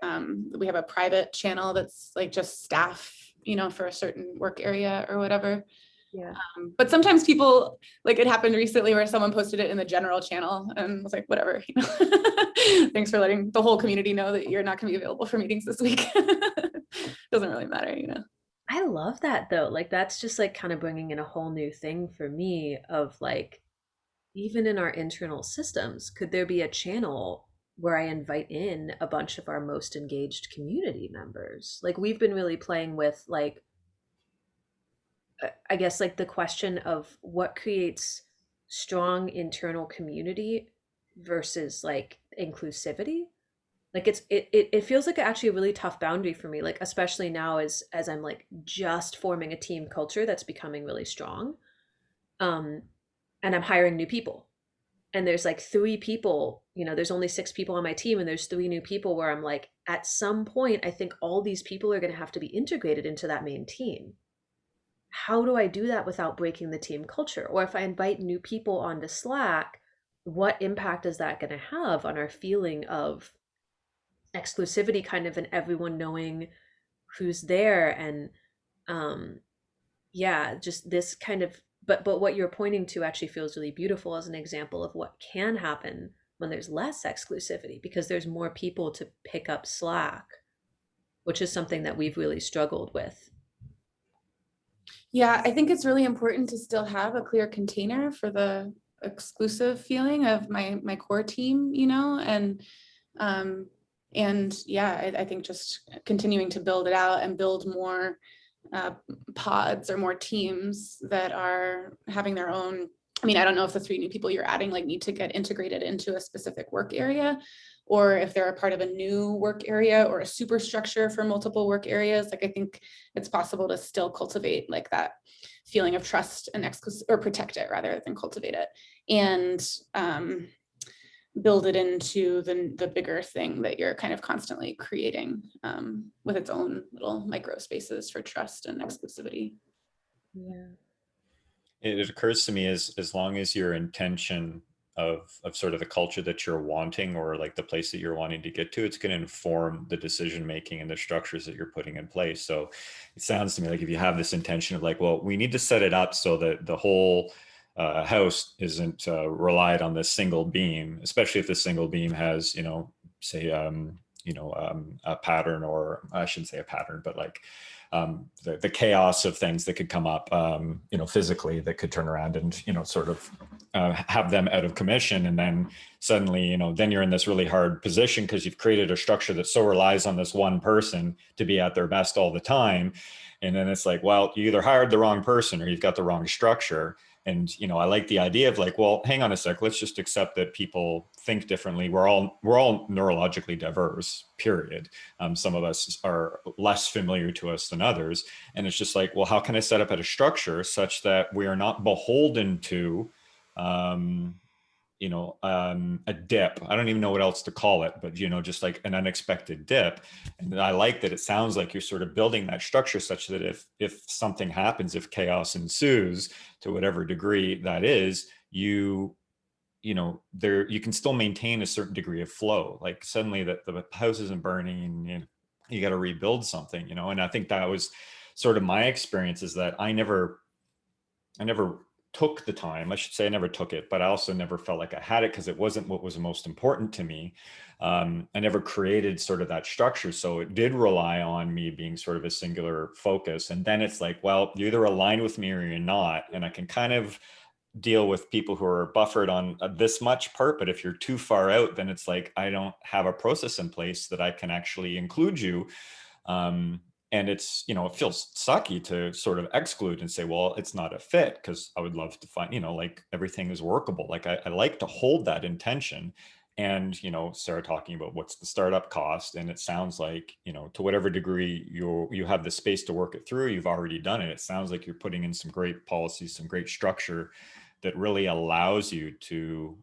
we have a private channel that's like just staff, you know, for a certain work area or whatever.
Yeah.
But sometimes people, like, it happened recently where someone posted it in the general channel and was like, whatever, you know, thanks for letting the whole community know that you're not going to be available for meetings this week. Doesn't really matter, you know.
I love that though. Like, that's just like kind of bringing in a whole new thing for me of like, even in our internal systems, could there be a channel where I invite in a bunch of our most engaged community members? Like, we've been really playing with like, I guess like the question of what creates strong internal community versus like inclusivity. Like it feels like actually a really tough boundary for me, like especially now as I'm like just forming a team culture that's becoming really strong. And I'm hiring new people. And there's like 3 people, you know, there's only 6 people on my team, and there's 3 new people where I'm like, at some point, I think all these people are going to have to be integrated into that main team. How do I do that without breaking the team culture? Or if I invite new people onto Slack, what impact is that going to have on our feeling of exclusivity, kind of, and everyone knowing who's there? And Yeah, just this kind of, but what you're pointing to actually feels really beautiful as an example of what can happen when there's less exclusivity, because there's more people to pick up slack, which is something that we've really struggled with.
Yeah, I think it's really important to still have a clear container for the exclusive feeling of my core team, um, and yeah, I think just continuing to build it out and build more uh, pods or more teams that are having their own. I mean, I don't know if the 3 new people you're adding like need to get integrated into a specific work area, or if they're a part of a new work area or a superstructure for multiple work areas. Like, I think it's possible to still cultivate like that feeling of trust and exclusive, or protect it rather than cultivate it, and build it into the bigger thing that you're kind of constantly creating, with its own little micro spaces for trust and exclusivity.
Yeah.
It occurs to me as long as your intention of sort of the culture that you're wanting, or like the place that you're wanting to get to, it's going to inform the decision making and the structures that you're putting in place. So it sounds to me like if you have this intention of like, well, we need to set it up so that the whole house isn't relied on this single beam, especially if the single beam has, say, a pattern, or I shouldn't say a pattern, but like the chaos of things that could come up, physically, that could turn around and, sort of have them out of commission. And then suddenly, then you're in this really hard position because you've created a structure that so relies on this one person to be at their best all the time. And then it's like, well, you either hired the wrong person or you've got the wrong structure. And, I like the idea of like, well, hang on a sec, let's just accept that people think differently. We're all neurologically diverse, period. Some of us are less familiar to us than others. And it's just like, well, how can I set up a structure such that we are not beholden to, a dip? I don't even know what else to call it, but, just like an unexpected dip. And I like that it sounds like you're sort of building that structure such that if something happens, if chaos ensues to whatever degree that is, there you can still maintain a certain degree of flow. Like suddenly that the house isn't burning and you got to rebuild something, and I think that was sort of my experience, is that I never took the time. I should say I never took it, but I also never felt like I had it because it wasn't what was most important to me. I never created sort of that structure. So it did rely on me being sort of a singular focus. And then it's like, well, you either align with me or you're not. And I can kind of deal with people who are buffered on this much part, but if you're too far out, then it's like I don't have a process in place that I can actually include you. And it's, it feels sucky to sort of exclude and say, well, it's not a fit, because I would love to find, like everything is workable. Like I like to hold that intention. And, Sarah talking about what's the startup cost. And it sounds like, to whatever degree you have the space to work it through, you've already done it. It sounds like you're putting in some great policies, some great structure that really allows you to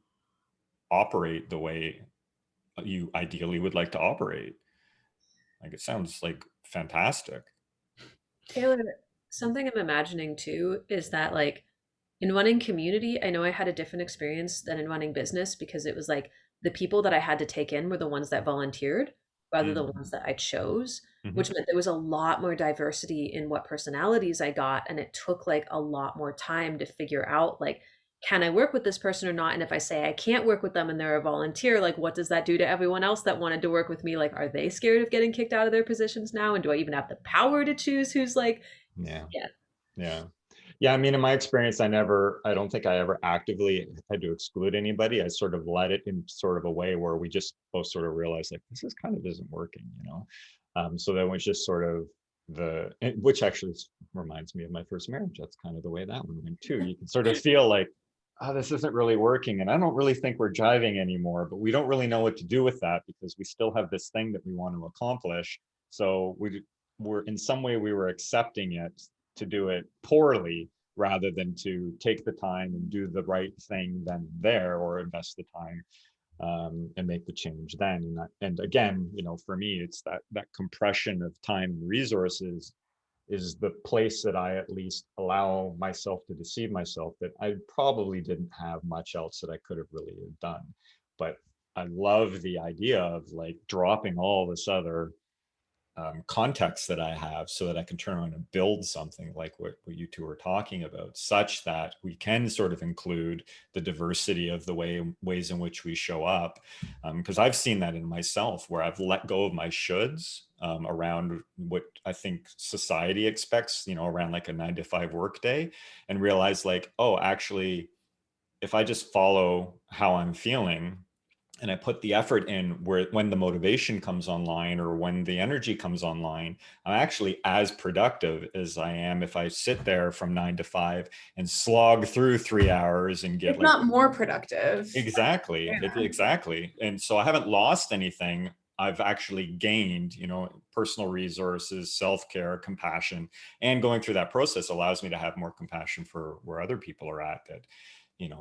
operate the way you ideally would like to operate. Like, it sounds like fantastic.
Taylor, something I'm imagining too is that, like, in running community, I know I had a different experience than in running business, because it was like the people that I had to take in were the ones that volunteered rather than the ones that I chose, which meant there was a lot more diversity in what personalities I got. And it took like a lot more time to figure out, like, can I work with this person or not? And if I say I can't work with them and they're a volunteer, like, what does that do to everyone else that wanted to work with me? Like, are they scared of getting kicked out of their positions now? And do I even have the power to choose who's like,
Yeah.
yeah.
Yeah. Yeah. I mean, in my experience, I don't think I ever actively had to exclude anybody. I sort of let it in sort of a way where we just both sort of realized like, this is kind of isn't working, so that was just sort of which actually reminds me of my first marriage. That's kind of the way that one went too. You can sort of feel like, oh, this isn't really working. And I don't really think we're jiving anymore, but we don't really know what to do with that because we still have this thing that we want to accomplish. So we're in some way, we were accepting it to do it poorly rather than to take the time and do the right thing then and there, or invest the time and make the change then. And again, for me, it's that compression of time and resources is the place that I at least allow myself to deceive myself that I probably didn't have much else that I could have really done. But I love the idea of like dropping all this other context that I have, so that I can turn around and build something like what you two are talking about, such that we can sort of include the diversity of the ways in which we show up. Because I've seen that in myself, where I've let go of my shoulds around what I think society expects, around like a 9 to 5 workday, and realize like, oh, actually, if I just follow how I'm feeling, and I put the effort in when the motivation comes online or when the energy comes online, I'm actually as productive as I am if I sit there from 9 to 5 and slog through 3 hours and get
If not more productive.
Exactly.
Yeah.
Exactly. And so I haven't lost anything. I've actually gained, personal resources, self-care, compassion, and going through that process allows me to have more compassion for where other people are at, that,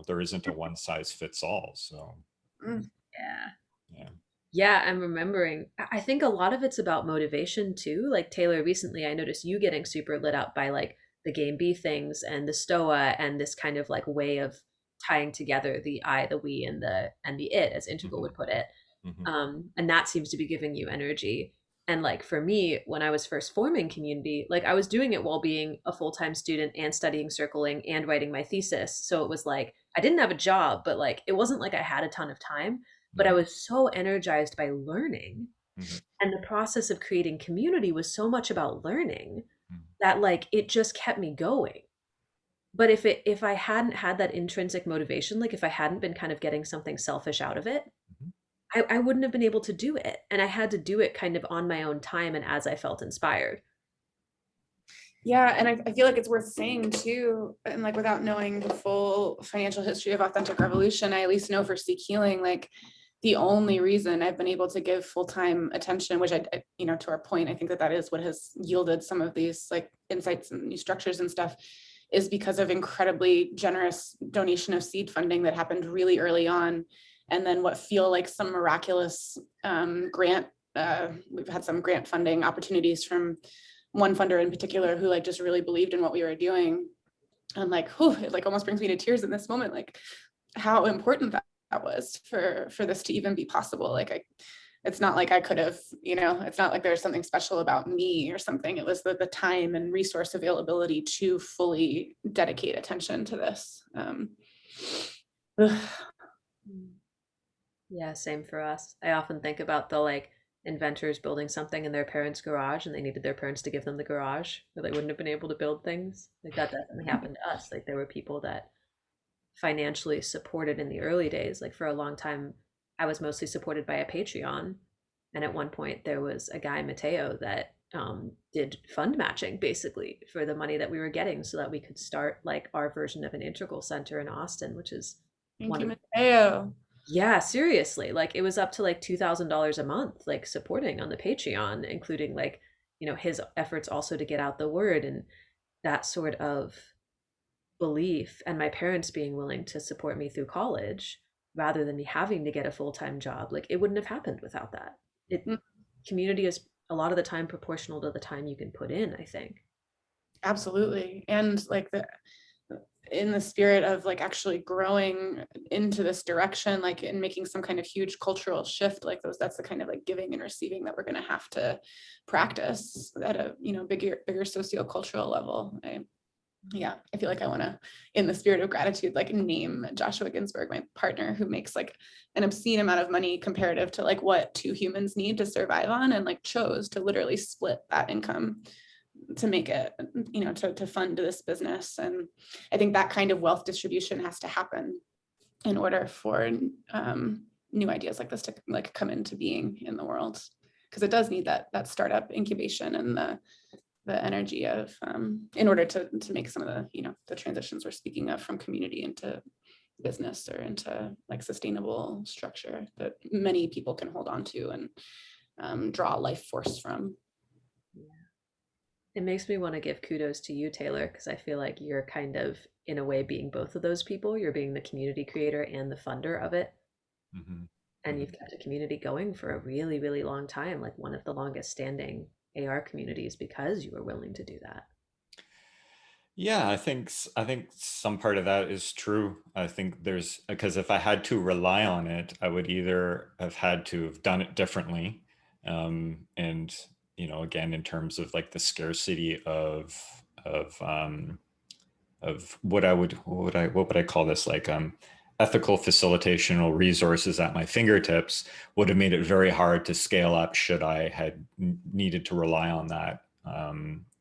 there isn't a one size fits all. So
Yeah.
yeah.
Yeah, I'm remembering. I think a lot of it's about motivation too. Like Taylor, recently I noticed you getting super lit up by like the game B things and the Stoa and this kind of like way of tying together the I, the we, and the it, as Integral would put it. And that seems to be giving you energy. And like for me, when I was first forming community, like I was doing it while being a full-time student and studying circling and writing my thesis. So it was like I didn't have a job, but like it wasn't like I had a ton of time, but I was so energized by learning. And the process of creating community was so much about learning that like it just kept me going. But if I hadn't had that intrinsic motivation, like if I hadn't been kind of getting something selfish out of it, I wouldn't have been able to do it. And I had to do it kind of on my own time and as I felt inspired.
Yeah, and I feel like it's worth saying too, and like without knowing the full financial history of Authentic Revolution, I at least know for Seek Healing, like the only reason I've been able to give full-time attention, which I to our point, I think that is what has yielded some of these like insights and new structures and stuff, is because of incredibly generous donation of seed funding that happened really early on. And then what feel like some miraculous grant, we've had some grant funding opportunities from one funder in particular who like just really believed in what we were doing. And like, whew, it like almost brings me to tears in this moment, like how important that was for this to even be possible. Like it's not like I could have, it's not like there's something special about me or something. It was the time and resource availability to fully dedicate attention to this.
Yeah, same for us. I often think about the like inventors building something in their parents' garage and they needed their parents to give them the garage or they wouldn't have been able to build things. Like that definitely happened to us. Like there were people that financially supported in the early days. Like for a long time, I was mostly supported by a Patreon. And at one point there was a guy, Mateo, that did fund matching basically for the money that we were getting so that we could start like our version of an Integral Center in Austin, which is
Thank you, Mateo.
Yeah, seriously. Like it was up to like $2,000 a month, like supporting on the Patreon, including like, his efforts also to get out the word and that sort of belief, and my parents being willing to support me through college rather than me having to get a full-time job. Like it wouldn't have happened without that. Community is a lot of the time proportional to the time you can put in, I think.
Absolutely. And like in the spirit of like actually growing into this direction, like in making some kind of huge cultural shift, like that's the kind of like giving and receiving that we're going to have to practice at a bigger socio-cultural level. I feel like I want to, in the spirit of gratitude, like name Joshua Ginsberg, my partner, who makes like an obscene amount of money comparative to like what 2 humans need to survive on, and like chose to literally split that income to make it, to fund this business. And I think that kind of wealth distribution has to happen in order for new ideas like this to like come into being in the world, because it does need that startup incubation and the energy of in order to make some of the the transitions we're speaking of from community into business or into like sustainable structure that many people can hold on to and draw life force from.
It makes me want to give kudos to you, Taylor, because I feel like you're kind of, in a way, being both of those people. You're being the community creator and the funder of it. And you've kept a community going for a really, really long time, like one of the longest standing AR communities, because you were willing to do that.
Yeah, I think some part of that is true. I think because if I had to rely on it, I would either have had to have done it differently, and again, in terms of like the scarcity of what would I call this, like ethical facilitational resources at my fingertips, would have made it very hard to scale up should I had needed to rely on that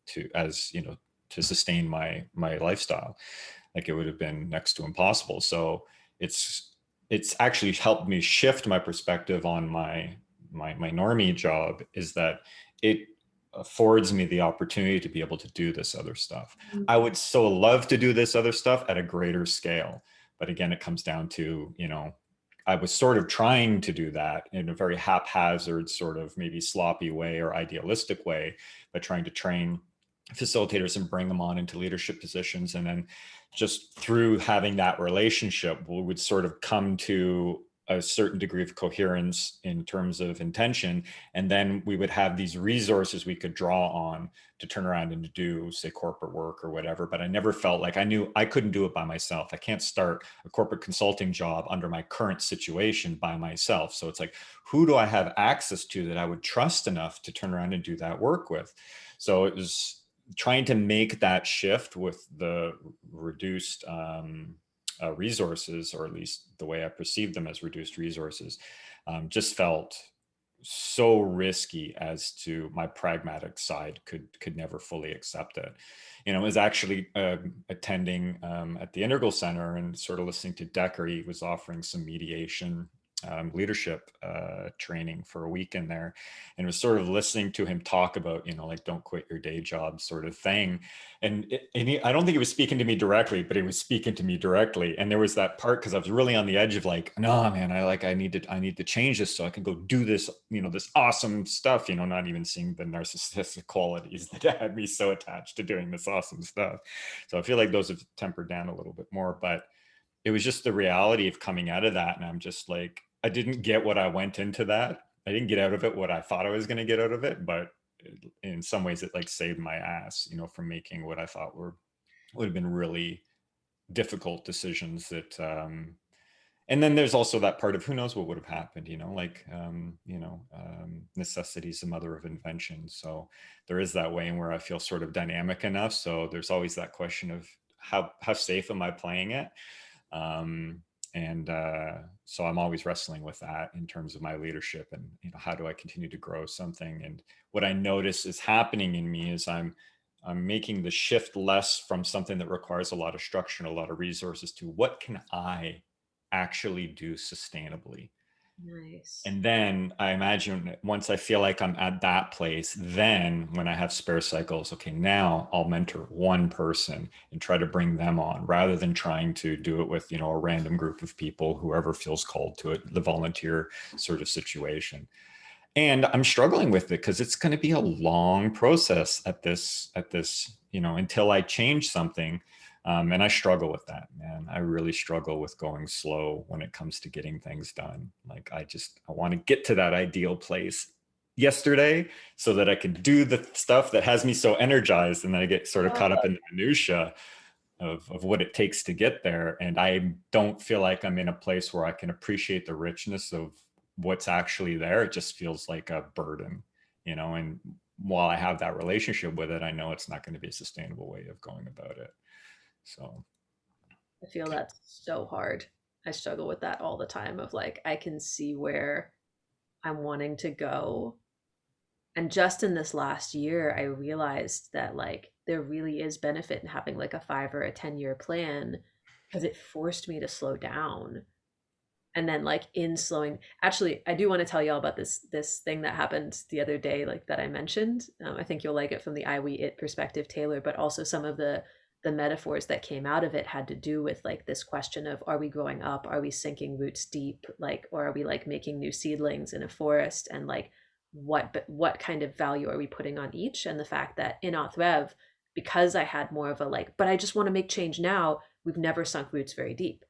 to sustain my lifestyle. Like it would have been next to impossible. So it's actually helped me shift my perspective on my normie job, is that it affords me the opportunity to be able to do this other stuff. I would so love to do this other stuff at a greater scale. But again, it comes down to, I was sort of trying to do that in a very haphazard, sort of maybe sloppy way or idealistic way, but trying to train facilitators and bring them on into leadership positions. And then just through having that relationship, we would sort of come to a certain degree of coherence in terms of intention. And then we would have these resources we could draw on to turn around and to do, say, corporate work or whatever. But I never felt like I knew I couldn't do it by myself. I can't start a corporate consulting job under my current situation by myself. So it's like, who do I have access to that I would trust enough to turn around and do that work with? So it was trying to make that shift with the reduced resources, or at least the way I perceived them as reduced resources, just felt so risky as to my pragmatic side could never fully accept it. I was actually attending at the Integral Center and sort of listening to Decker. He was offering some mediation leadership training for a week in there, and was sort of listening to him talk about, like, don't quit your day job sort of thing. And I don't think he was speaking to me directly, but he was speaking to me directly. And there was that part, because I was really on the edge of like, no, man, I need to change this so I can go do this, this awesome stuff, not even seeing the narcissistic qualities that had me so attached to doing this awesome stuff. So I feel like those have tempered down a little bit more, but it was just the reality of coming out of that. And I'm just like, I didn't get what I went into that. I didn't get out of it what I thought I was going to get out of it, but in some ways it like saved my ass, from making what I thought would have been really difficult decisions that, and then there's also that part of who knows what would have happened, necessity is the mother of invention. So there is that way in where I feel sort of dynamic enough. So there's always that question of how safe am I playing it? So I'm always wrestling with that in terms of my leadership, and how do I continue to grow something? And what I notice is happening in me is I'm making the shift less from something that requires a lot of structure and a lot of resources to what can I actually do sustainably.
Nice.
And then I imagine once I feel like I'm at that place, then when I have spare cycles, okay, now I'll mentor one person and try to bring them on, rather than trying to do it with, a random group of people, whoever feels called to it, the volunteer sort of situation. And I'm struggling with it because it's going to be a long process at this, until I change something. And I struggle with that, man. I really struggle with going slow when it comes to getting things done. Like I want to get to that ideal place yesterday so that I can do the stuff that has me so energized, and then I get sort of caught up in the minutia of what it takes to get there. And I don't feel like I'm in a place where I can appreciate the richness of what's actually there. It just feels like a burden, and while I have that relationship with it, I know it's not going to be a sustainable way of going about it. So
I feel that's so hard. I struggle with that all the time of like, I can see where I'm wanting to go. And just in this last year, I realized that like there really is benefit in having like a 5 or a 10-year plan, because it forced me to slow down. And then like in slowing, actually, I do want to tell y'all about this thing that happened the other day, like that I mentioned. I think you'll like it from the I, we, it perspective, Taylor, but also some of the metaphors that came out of it had to do with like this question of, are we growing up? Are we sinking roots deep? Like, or are we like making new seedlings in a forest? And like, what kind of value are we putting on each? And the fact that in Authrev, because I had more of a like, but I just want to make change now, we've never sunk roots very deep.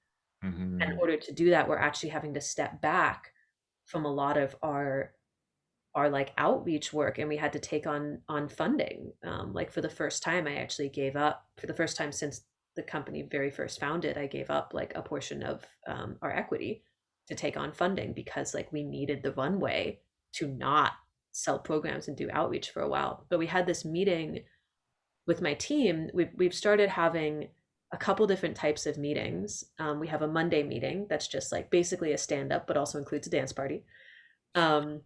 In order to do that, we're actually having to step back from a lot of our like outreach work, and we had to take on funding. Like for the first time, I actually gave up, for the first time since the company very first founded, I gave up like a portion of our equity to take on funding, because like we needed the runway to not sell programs and do outreach for a while. But we had this meeting with my team. We've started having a couple different types of meetings. We have a Monday meeting that's just like basically a stand up, but also includes a dance party. Um,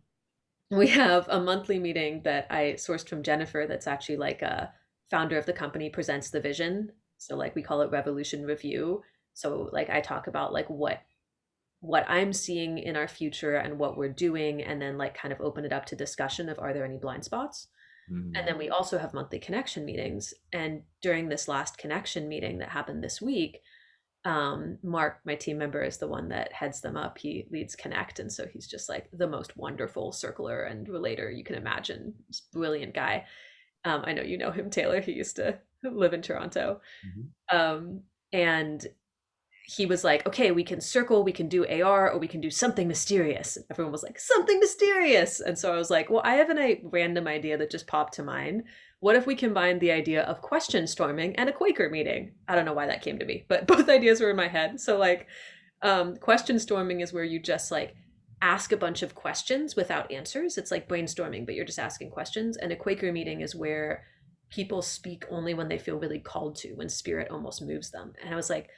we have a monthly meeting that I sourced from Jennifer that's actually like a founder of the company presents the vision. So like we call it Revolution Review. So like I talk about like what I'm seeing in our future and what we're doing, and then like kind of open it up to discussion of are there any blind spots. And then we also have monthly connection meetings. And during this last connection meeting that happened this week, Mark, my team member, is the one that heads them up. He leads Connect. And so he's just like the most wonderful circler and relator you can imagine. He's a brilliant guy. I know you know him, Taylor. He used to live in Toronto. And he was like, okay, we can circle, we can do AR, or we can do something mysterious. And everyone was like, something mysterious. And so I was like, well, I have a random idea that just popped to mind. What if we combine the idea of question storming and a Quaker meeting? I don't know why that came to me, but both ideas were in my head. So like question storming is where you just like ask a bunch of questions without answers. It's like brainstorming, but you're just asking questions. And a Quaker meeting is where people speak only when they feel really called to, when spirit almost moves them. And I was like,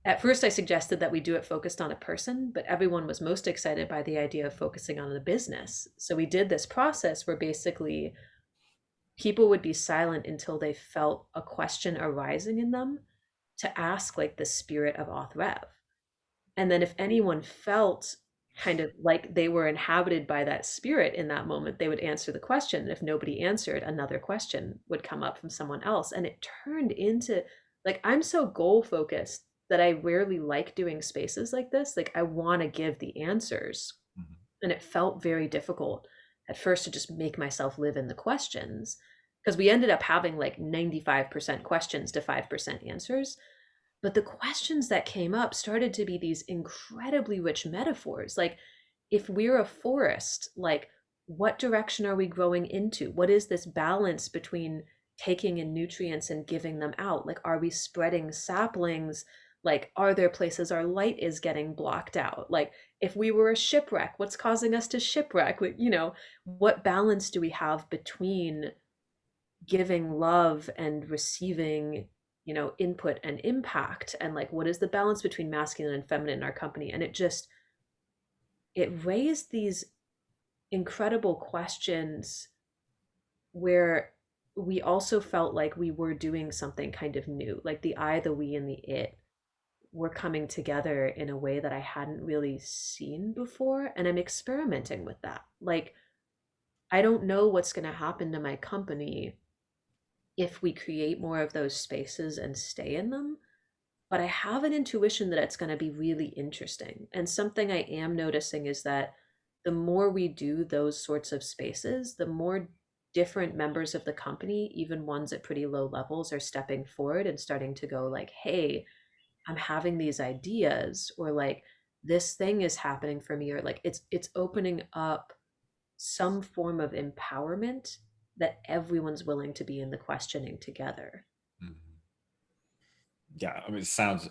at first, I suggested that we do it focused on a person, but everyone was most excited by the idea of focusing on the business. So we did this process where basically people would be silent until they felt a question arising in them to ask like the spirit of Auth Rev. And then if anyone felt kind of like they were inhabited by that spirit in that moment, they would answer the question. And if nobody answered, another question would come up from someone else. And it turned into like, I'm so goal focused that I rarely like doing spaces like this. Like I want to give the answers. And it felt very difficult at first to just make myself live in the questions, because we ended up having like 95% questions to 5% answers. But the questions that came up started to be these incredibly rich metaphors. Like, if we're a forest, like, what direction are we growing into? What is this balance between taking in nutrients and giving them out? Like, are we spreading saplings? Like, are there places our light is getting blocked out? Like, if we were a shipwreck, what's causing us to shipwreck? Like, what balance do we have between giving love and receiving input and impact, and like what is the balance between masculine and feminine in our company? And it raised these incredible questions where we also felt like we were doing something kind of new, like the I, the we, and the it were coming together in a way that I hadn't really seen before. And I'm experimenting with that. Like, I don't know what's going to happen to my company if we create more of those spaces and stay in them. But I have an intuition that it's going to be really interesting. And something I am noticing is that the more we do those sorts of spaces, the more different members of the company, even ones at pretty low levels, are stepping forward and starting to go like, hey, I'm having these ideas, or like this thing is happening for me, or like it's opening up some form of empowerment that everyone's willing to be in the questioning together.
Yeah, I mean, it sounds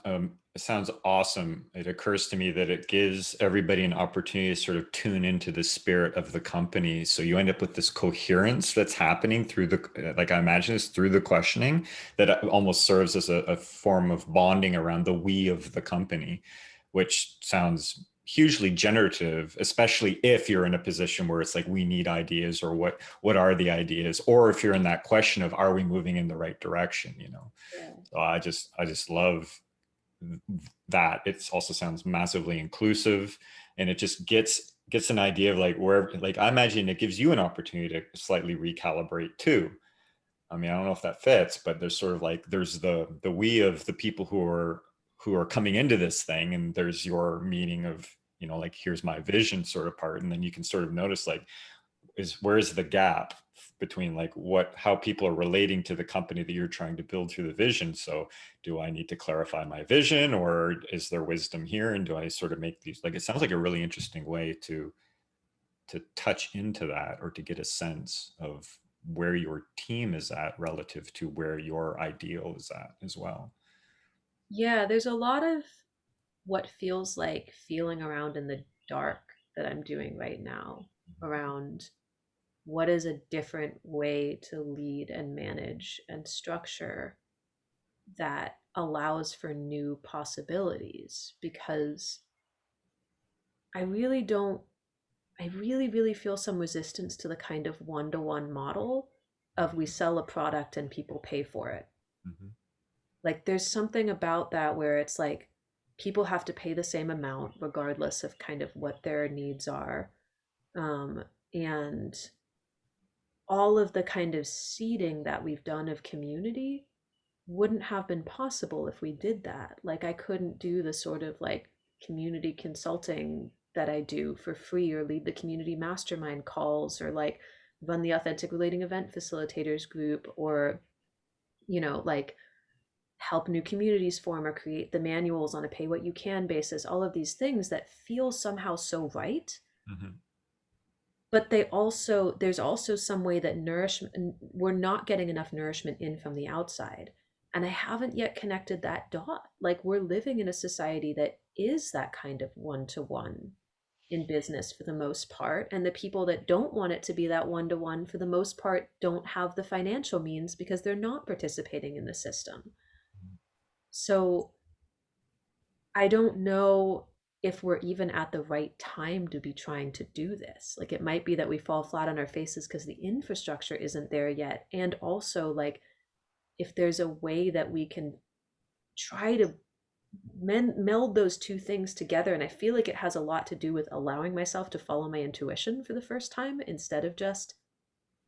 awesome. It occurs to me that it gives everybody an opportunity to sort of tune into the spirit of the company. So you end up with this coherence that's happening through like I imagine is through the questioning, that almost serves as a form of bonding around the we of the company, which sounds hugely generative, especially if you're in a position where it's like, we need ideas, or what are the ideas, or if you're in that question of, are we moving in the right direction?
Yeah.
So I just love that. It also sounds massively inclusive, and it just gets an idea of like where, like, I imagine it gives you an opportunity to slightly recalibrate too. I mean, I don't know if that fits, but there's sort of like, there's the we of the people who are coming into this thing, and there's your meaning of, like, here's my vision sort of part. And then you can sort of notice like, where's the gap between like how people are relating to the company that you're trying to build through the vision. So do I need to clarify my vision, or is there wisdom here? And do I sort of make these, like, it sounds like a really interesting way to touch into that, or to get a sense of where your team is at relative to where your ideal is at as well.
Yeah, there's a lot of what feels like feeling around in the dark that I'm doing right now around what is a different way to lead and manage and structure that allows for new possibilities? Because I really don't, I really feel some resistance to the kind of one-to-one model of we sell a product and people pay for it.
Mm-hmm.
Like there's something about that where it's like people have to pay the same amount regardless of kind of what their needs are. And all of the kind of seeding that we've done of community wouldn't have been possible if we did that. Like I couldn't do the sort of like community consulting that I do for free, or lead the community mastermind calls, or like run the authentic relating event facilitators group, or like help new communities form or create the manuals on a pay what you can basis, all of these things that feel somehow so right.
Mm-hmm.
But there's also some way that nourishment, we're not getting enough nourishment in from the outside. And I haven't yet connected that dot. Like we're living in a society that is that kind of one-to-one in business for the most part. And the people that don't want it to be that one-to-one for the most part don't have the financial means because they're not participating in the system. So I don't know if we're even at the right time to be trying to do this. Like it might be that we fall flat on our faces because the infrastructure isn't there yet. And also like if there's a way that we can try to meld those two things together. And I feel like it has a lot to do with allowing myself to follow my intuition for the first time instead of just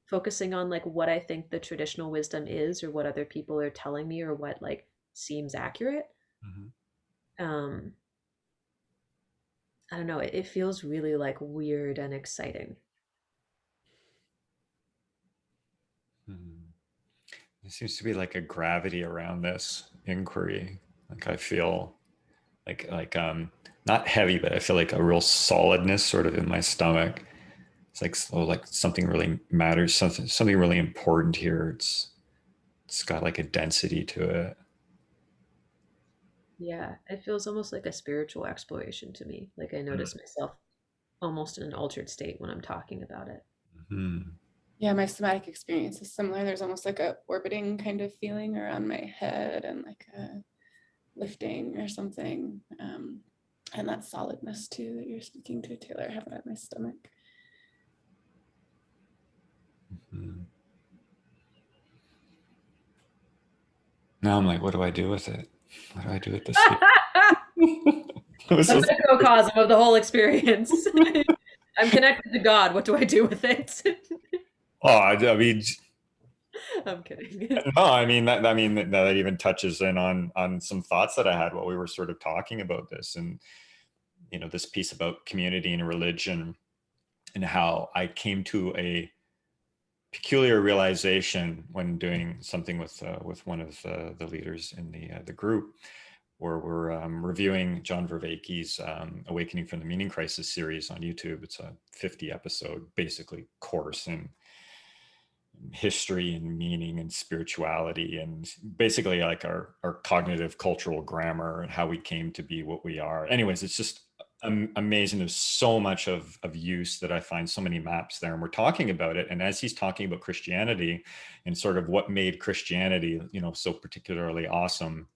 focusing on like what I think the traditional wisdom is, or what other people are telling me, or what like seems accurate.
Mm-hmm.
I don't know, it feels really like weird and exciting.
Mm-hmm. There seems to be like a gravity around this inquiry. Like I feel not heavy, but I feel like a real solidness sort of in my stomach. It's like, so like something really matters, something really important here. It's got like a density to it.
Yeah, it feels almost like a spiritual exploration to me. Like I notice myself almost in an altered state when I'm talking about it.
Mm-hmm.
Yeah, my somatic experience is similar. There's almost like a orbiting kind of feeling around my head, and like a lifting or something. And that solidness too that you're speaking to, Taylor, I have it at my stomach.
Mm-hmm. Now I'm like, what do I do with it? What do I do with this?
The microcosm of the whole experience. I'm connected to God. What do I do with it?
Oh, I mean,
I'm kidding.
no, I mean that even touches in on some thoughts that I had while we were sort of talking about this, and this piece about community and religion, and how I came to a peculiar realization when doing something with one of the leaders in the group, where we're reviewing John Vervaeke's Awakening from the Meaning Crisis series on YouTube. It's a 50 episode basically course in history and meaning and spirituality, and basically like our cognitive cultural grammar and how we came to be what we are. Anyways, it's just amazing. There's so much of use that I find, so many maps there, and we're talking about it. And as he's talking about Christianity and sort of what made Christianity, so particularly awesome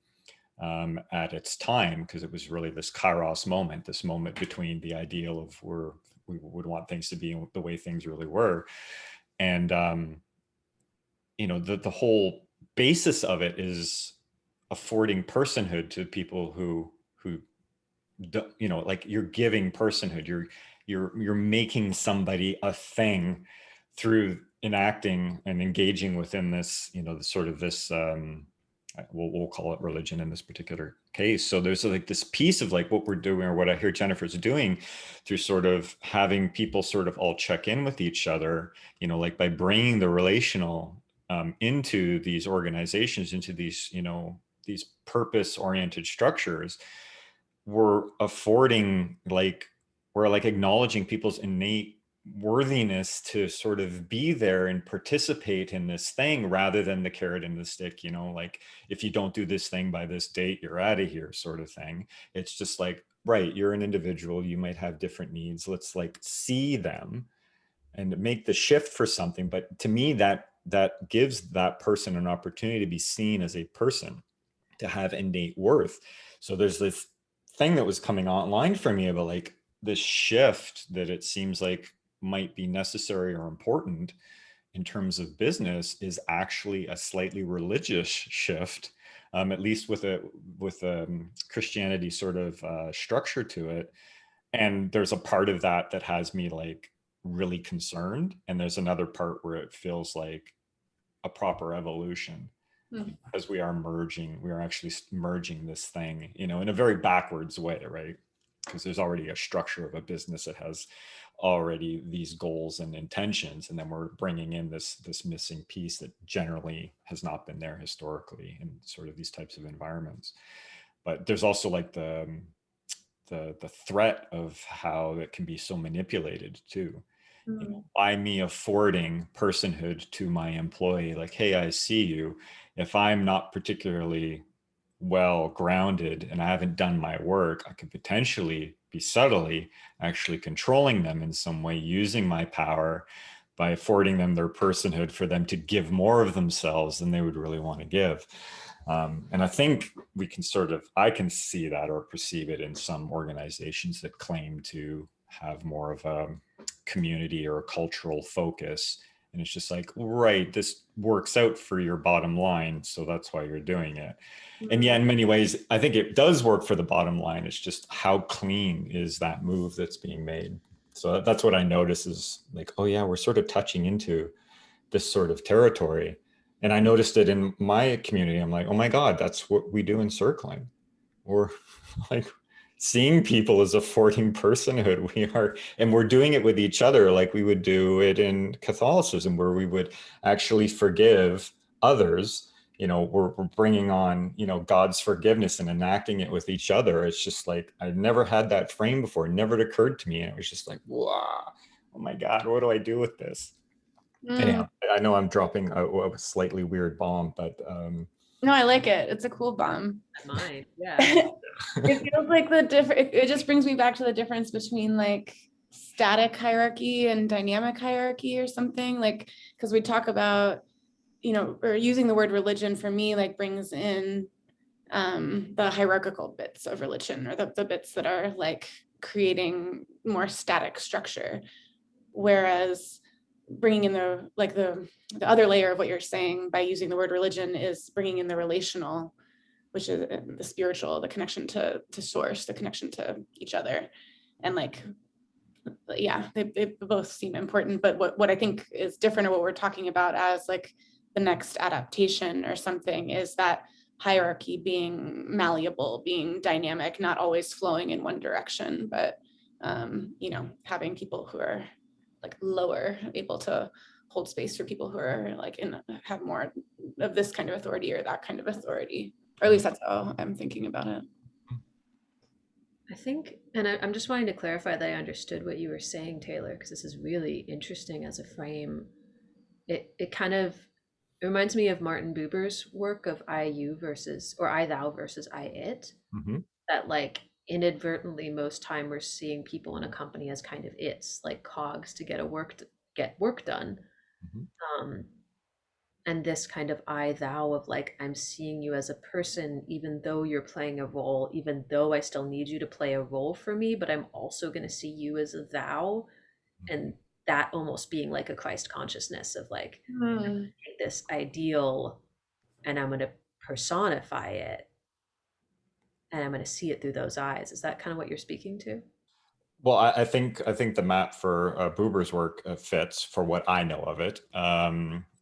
at its time, because it was really this kairos moment, this moment between the ideal of where we would want things to be and the way things really were. And the whole basis of it is affording personhood to people who like you're giving personhood, you're making somebody a thing through enacting and engaging within this, the sort of this we'll call it religion in this particular case. So there's like this piece of like what we're doing, or what I hear Jennifer's doing, through sort of having people sort of all check in with each other, like by bringing the relational into these organizations, into these, these purpose oriented structures. We're acknowledging people's innate worthiness to sort of be there and participate in this thing, rather than the carrot and the stick, like if you don't do this thing by this date, you're out of here sort of thing. It's just like, right, you're an individual, you might have different needs, let's like see them and make the shift for something. But to me, that gives that person an opportunity to be seen as a person, to have innate worth. So there's this thing that was coming online for me about like this shift that it seems like might be necessary or important in terms of business is actually a slightly religious shift, at least with Christianity sort of structure to it. And there's a part of that that has me like really concerned, and there's another part where it feels like a proper evolution, because we are actually merging this thing, in a very backwards way, right? Because there's already a structure of a business that has already these goals and intentions, and then we're bringing in this missing piece that generally has not been there historically in sort of these types of environments. But there's also like the threat of how it can be so manipulated too. By me affording personhood to my employee, like, hey, I see you. If I'm not particularly well grounded and I haven't done my work, I could potentially be subtly actually controlling them in some way, using my power by affording them their personhood for them to give more of themselves than they would really want to give. And I think I can see that or perceive it in some organizations that claim to have more of a community or a cultural focus. And it's just like, right, this works out for your bottom line, so that's why you're doing it. And yeah, in many ways, I think it does work for the bottom line. It's just how clean is that move that's being made. So that's what I notice is like, oh yeah, we're sort of touching into this sort of territory. And I noticed it in my community. I'm like, oh my God, that's what we do in circling. We're like seeing people as affording personhood. And we're doing it with each other like we would do it in Catholicism, where we would actually forgive others. We're bringing on, God's forgiveness and enacting it with each other. It's just like, I'd never had that frame before. It never occurred to me. And it was just like, wow, oh my God, what do I do with this? Anyhow, I know I'm dropping a slightly weird bomb, but
No, I like it. It's a cool bomb.
Mine, yeah.
It feels like it just brings me back to the difference between like static hierarchy and dynamic hierarchy or something, like, because we talk about, or using the word religion for me, like brings in the hierarchical bits of religion, or the bits that are like creating more static structure. Whereas bringing in the other layer of what you're saying by using the word religion is bringing in the relational, which is the spiritual, the connection to source, the connection to each other. And like, yeah, they both seem important, but what I think is different, or what we're talking about as like the next adaptation or something, is that hierarchy being malleable, being dynamic, not always flowing in one direction, but having people who are like lower able to hold space for people who are like have more of this kind of authority or that kind of authority, or at least that's how I'm thinking about it.
I think, and I'm just wanting to clarify that I understood what you were saying, Taylor, because this is really interesting as a frame. It kind of, it reminds me of Martin Buber's work of I you versus, or I thou versus I it. That like inadvertently most time we're seeing people in a company as kind of it's, like cogs to get work done. And this kind of I thou of like, I'm seeing you as a person, even though you're playing a role, even though I still need you to play a role for me, but I'm also going to see you as a thou. And that almost being like a Christ consciousness of like, take this ideal and I'm going to personify it, and I'm going to see it through those eyes. Is that kind of what you're speaking to?
Well, I think the map for Buber's work fits for what I know of it.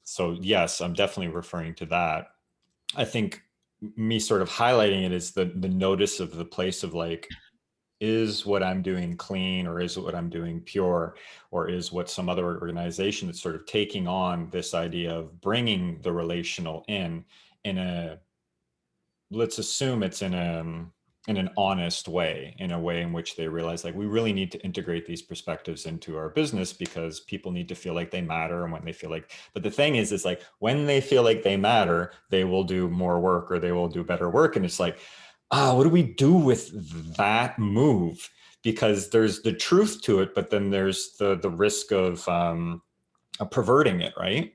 So yes, I'm definitely referring to that. I think me sort of highlighting it is the notice of the place of like, is what I'm doing clean, or is what I'm doing pure, or is what some other organization that's sort of taking on this idea of bringing the relational in a, let's assume it's in an honest way, in a way in which they realize like, we really need to integrate these perspectives into our business because people need to feel like they matter. And when they feel like, but the thing is like, when they feel like they matter, they will do more work, or they will do better work. And it's like, what do we do with that move? because there's the truth to it, but then there's the risk of perverting it, right?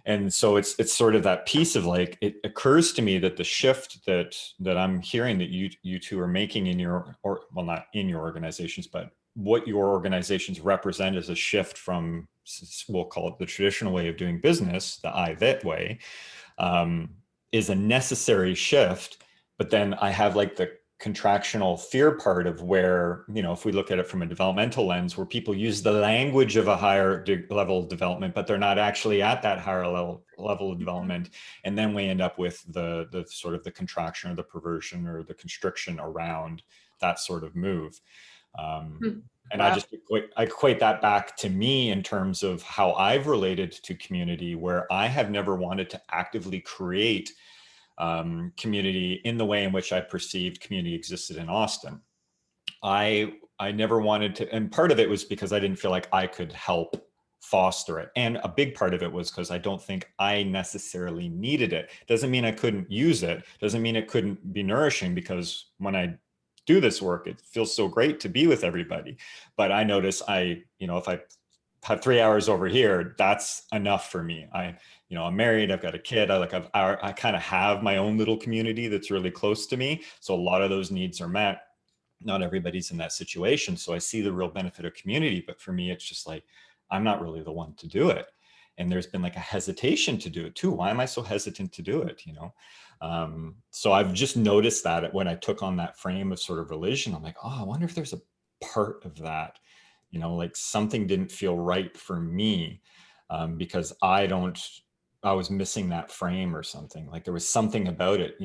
And so it's sort of that piece of like, it occurs to me that the shift that I'm hearing that you two are making in your, or well, not in your organizations, but what your organizations represent is a shift from, we'll call it the traditional way of doing business, the I that way, is a necessary shift. But then I have like the contractional fear part of where, you know, if we look at it from a developmental lens, where people use the language of a higher level of development, but they're not actually at that higher level of development. And then we end up with the sort of the contraction or the perversion or the constriction around that sort of move. And I just equate that back to me in terms of how I've related to community, where I have never wanted to actively create community in the way in which I perceived community existed in Austin. I never wanted to, and part of it was because I didn't feel like I could help foster it. And a big part of it was because I don't think I necessarily needed it. Doesn't mean I couldn't use it. Doesn't mean it couldn't be nourishing, because when I do this work, it feels so great to be with everybody. But I notice if I have 3 hours over here, that's enough for me. I'm married, I've got a kid. I kind of have my own little community that's really close to me. So a lot of those needs are met. Not everybody's in that situation. So I see the real benefit of community, but for me, it's just like, I'm not really the one to do it. And there's been like a hesitation to do it too. Why am I so hesitant to do it? So I've just noticed that when I took on that frame of sort of religion, I'm like, oh, I wonder if there's a part of that, like something didn't feel right for me, because I was missing that frame or something. Like there was something about it,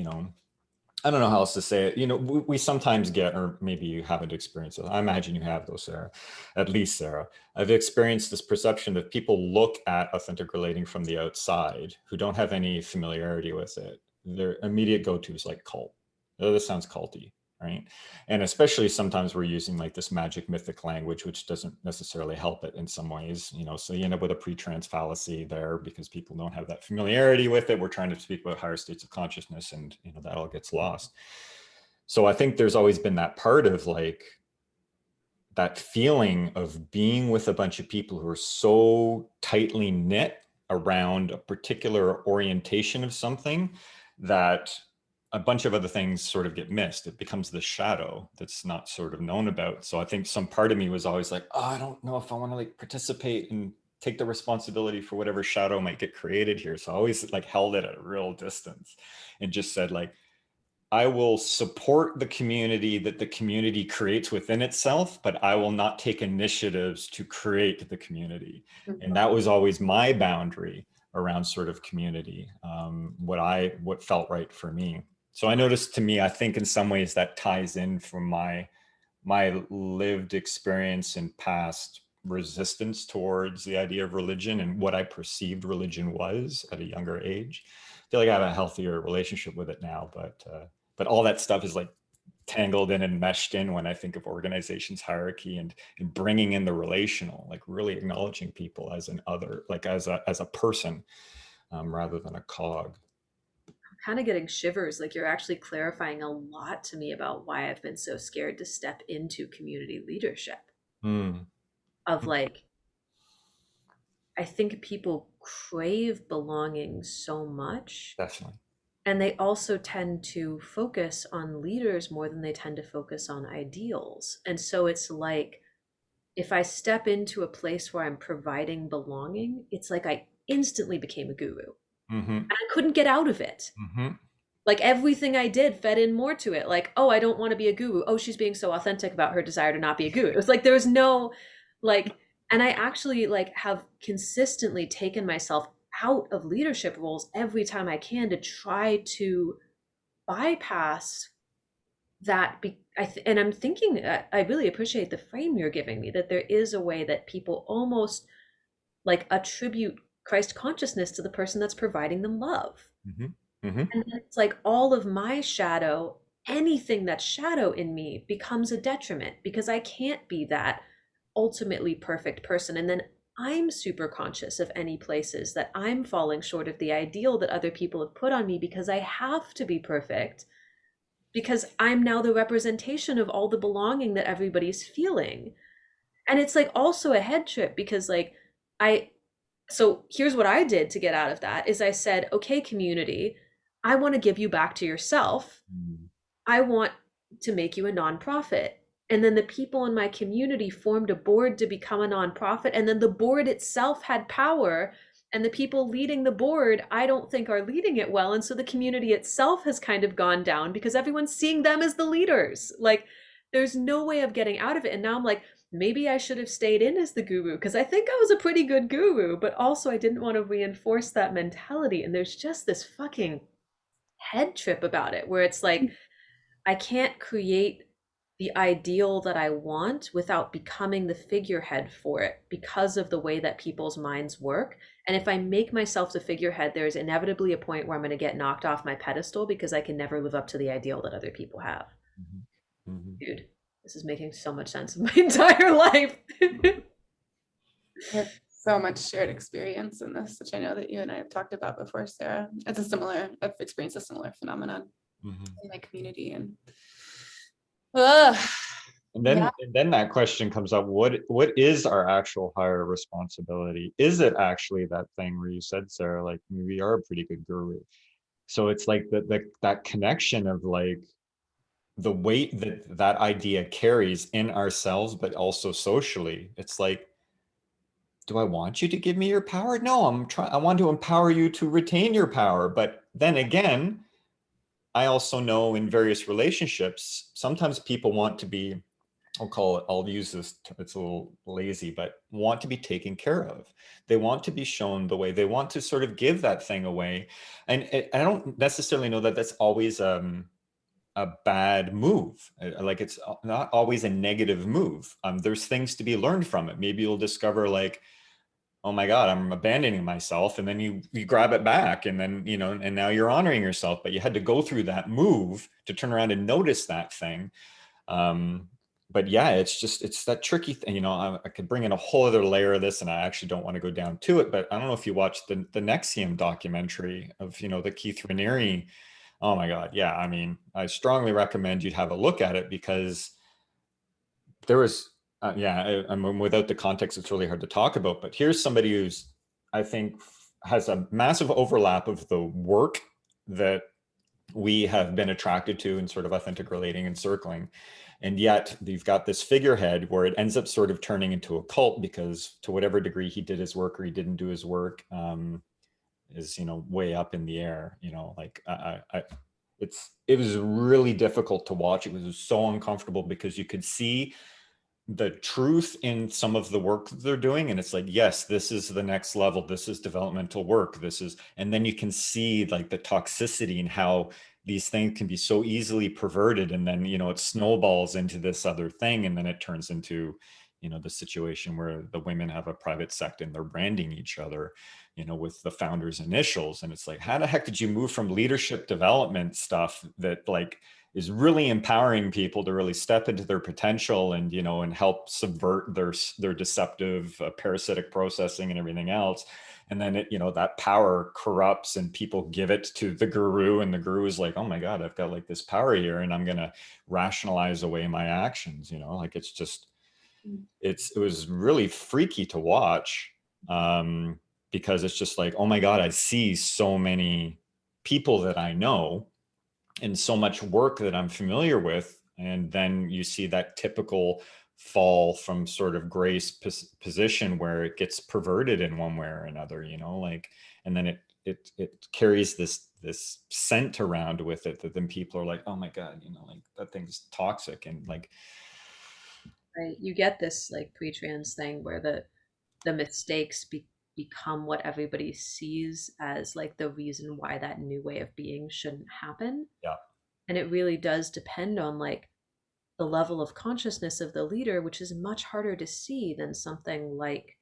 I don't know how else to say it. We sometimes get, or maybe you haven't experienced it. I imagine you have though, Sarah, at least Sarah. I've experienced this perception that people look at authentic relating from the outside who don't have any familiarity with it. Their immediate go-to is like cult. Oh, this sounds culty, right? And especially sometimes we're using like this magic mythic language, which doesn't necessarily help it in some ways, so you end up with a pre-trans fallacy there because people don't have that familiarity with it. We're trying to speak about higher states of consciousness, and that all gets lost. So I think there's always been that part of like that feeling of being with a bunch of people who are so tightly knit around a particular orientation of something that a bunch of other things sort of get missed. It becomes the shadow that's not sort of known about. So I think some part of me was always like, oh, I don't know if I want to like participate and take the responsibility for whatever shadow might get created here. So I always like held it at a real distance and just said like, I will support the community that the community creates within itself, but I will not take initiatives to create the community. And that was always my boundary around sort of community, what felt right for me. So I noticed, to me, I think in some ways that ties in from my lived experience and past resistance towards the idea of religion and what I perceived religion was at a younger age. I feel like I have a healthier relationship with it now, but all that stuff is like tangled in and meshed in when I think of organizations hierarchy and bringing in the relational, like really acknowledging people as an other, like as a person, rather than a cog.
Kind of getting shivers. Like you're actually clarifying a lot to me about why I've been so scared to step into community leadership. Of like, I think people crave belonging so much.
Definitely.
And they also tend to focus on leaders more than they tend to focus on ideals. And so it's like, if I step into a place where I'm providing belonging, it's like I instantly became a guru. And I couldn't get out of it. Like everything I did fed in more to it. Like, oh, I don't want to be a guru. Oh, she's being so authentic about her desire to not be a guru. It was like, there was no like, and I actually like have consistently taken myself out of leadership roles every time I can to try to bypass that. And I'm thinking, I really appreciate the frame you're giving me, that there is a way that people almost like attribute Christ consciousness to the person that's providing them love. And it's like all of my shadow, anything that's shadow in me becomes a detriment because I can't be that ultimately perfect person. And then I'm super conscious of any places that I'm falling short of the ideal that other people have put on me because I have to be perfect because I'm now the representation of all the belonging that everybody's feeling. And it's like also a head trip because like I so here's what I did to get out of that is I said, okay, community, I want to give you back to yourself.
Mm.
I want to make you a nonprofit. And then the people in my community formed a board to become a nonprofit. And then the board itself had power. And the people leading the board, I don't think are leading it well. And so the community itself has kind of gone down because everyone's seeing them as the leaders. Like, there's no way of getting out of it. And now I'm like, maybe I should have stayed in as the guru because I think I was a pretty good guru, but also I didn't want to reinforce that mentality. And there's just this fucking head trip about it where it's like, I can't create the ideal that I want without becoming the figurehead for it because of the way that people's minds work. And if I make myself the figurehead, there's inevitably a point where I'm going to get knocked off my pedestal because I can never live up to the ideal that other people have.
Mm-hmm. Mm-hmm.
Dude, this is making so much sense of my entire life.
There's so much shared experience in this, which I know that you and I have talked about before, Sarah. I've experienced a similar phenomenon in my community. And
and then that question comes up, what is our actual higher responsibility? Is it actually that thing where you said, Sarah, like we are a pretty good guru? So it's like that connection of like the weight that idea carries in ourselves, but also socially. It's like, do I want you to give me your power? No, I want to empower you to retain your power. But then again, I also know in various relationships, sometimes people want to be, I'll use this, it's a little lazy, but want to be taken care of. They want to be shown the way. They want to sort of give that thing away. And I don't necessarily know that that's always a bad move. Like it's not always a negative move. There's things to be learned from it. Maybe you'll discover like, oh my God, I'm abandoning myself. And then you grab it back and then, and now you're honoring yourself, but you had to go through that move to turn around and notice that thing. But yeah, it's that tricky thing, I could bring in a whole other layer of this and I actually don't want to go down to it, but I don't know if you watched the Nexium documentary of, the Keith Raniere. Oh my God. Yeah. I mean, I strongly recommend you'd have a look at it because there was, I mean, without the context, it's really hard to talk about, but here's somebody who's, I think, has a massive overlap of the work that we have been attracted to in sort of authentic relating and circling. And yet you've got this figurehead where it ends up sort of turning into a cult because to whatever degree he did his work or he didn't do his work is, way up in the air, like it was really difficult to watch. It was so uncomfortable because you could see the truth in some of the work that they're doing. And it's like, yes, this is the next level. This is developmental work. And then you can see like the toxicity and how these things can be so easily perverted. And then, it snowballs into this other thing. And then it turns into, the situation where the women have a private sect and they're branding each other, with the founder's initials. And it's like, how the heck did you move from leadership development stuff that like is really empowering people to really step into their potential and, and help subvert their deceptive parasitic processing and everything else. And then that power corrupts and people give it to the guru and the guru is like, oh my God, I've got like this power here and I'm going to rationalize away my actions, like it's just, it was really freaky to watch because it's just like, oh my God, I see so many people that I know and so much work that I'm familiar with. And then you see that typical fall from sort of grace position where it gets perverted in one way or another, like, and then it carries this scent around with it that then people are like, oh my God, like that thing's toxic. And like,
Right, you get this like pre-trans thing where the mistakes become what everybody sees as like the reason why that new way of being shouldn't happen.
yeah.
And it really does depend on like the level of consciousness of the leader, which is much harder to see than something like,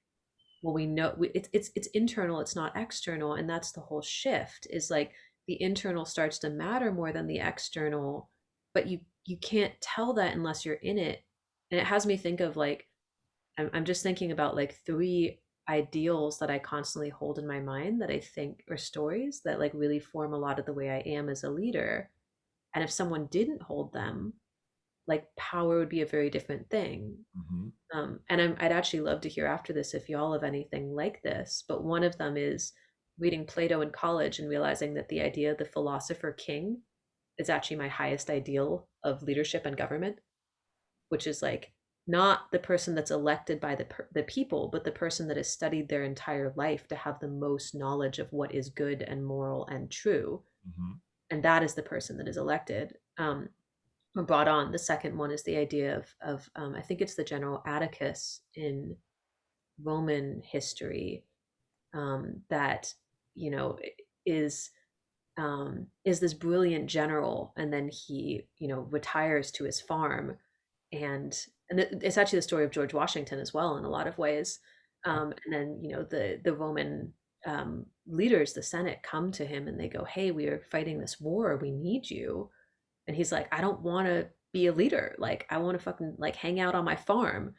well, we know it's internal, it's not external. And that's the whole shift is like the internal starts to matter more than the external, but you can't tell that unless you're in it. And it has me think of like, I'm just thinking about like three ideals that I constantly hold in my mind that I think are stories that like really form a lot of the way I am as a leader. And if someone didn't hold them, like power would be a very different thing. And I'd actually love to hear after this if y'all have anything like this. But one of them is reading Plato in college and realizing that the idea of the philosopher king is actually my highest ideal of leadership and government, which is like not the person that's elected by the people, but the person that has studied their entire life to have the most knowledge of what is good and moral and true. And that is the person that is elected. Or brought on. The second one is the idea of I think it's the general Atticus in Roman history, that you know is this brilliant general, and then he retires to his farm, and it's actually the story of George Washington as well in a lot of ways. And then the Roman leaders, the Senate, come to him and they go, "Hey, we are fighting this war. We need you." And he's like, "I don't want to be a leader. Like, I want to fucking like hang out on my farm."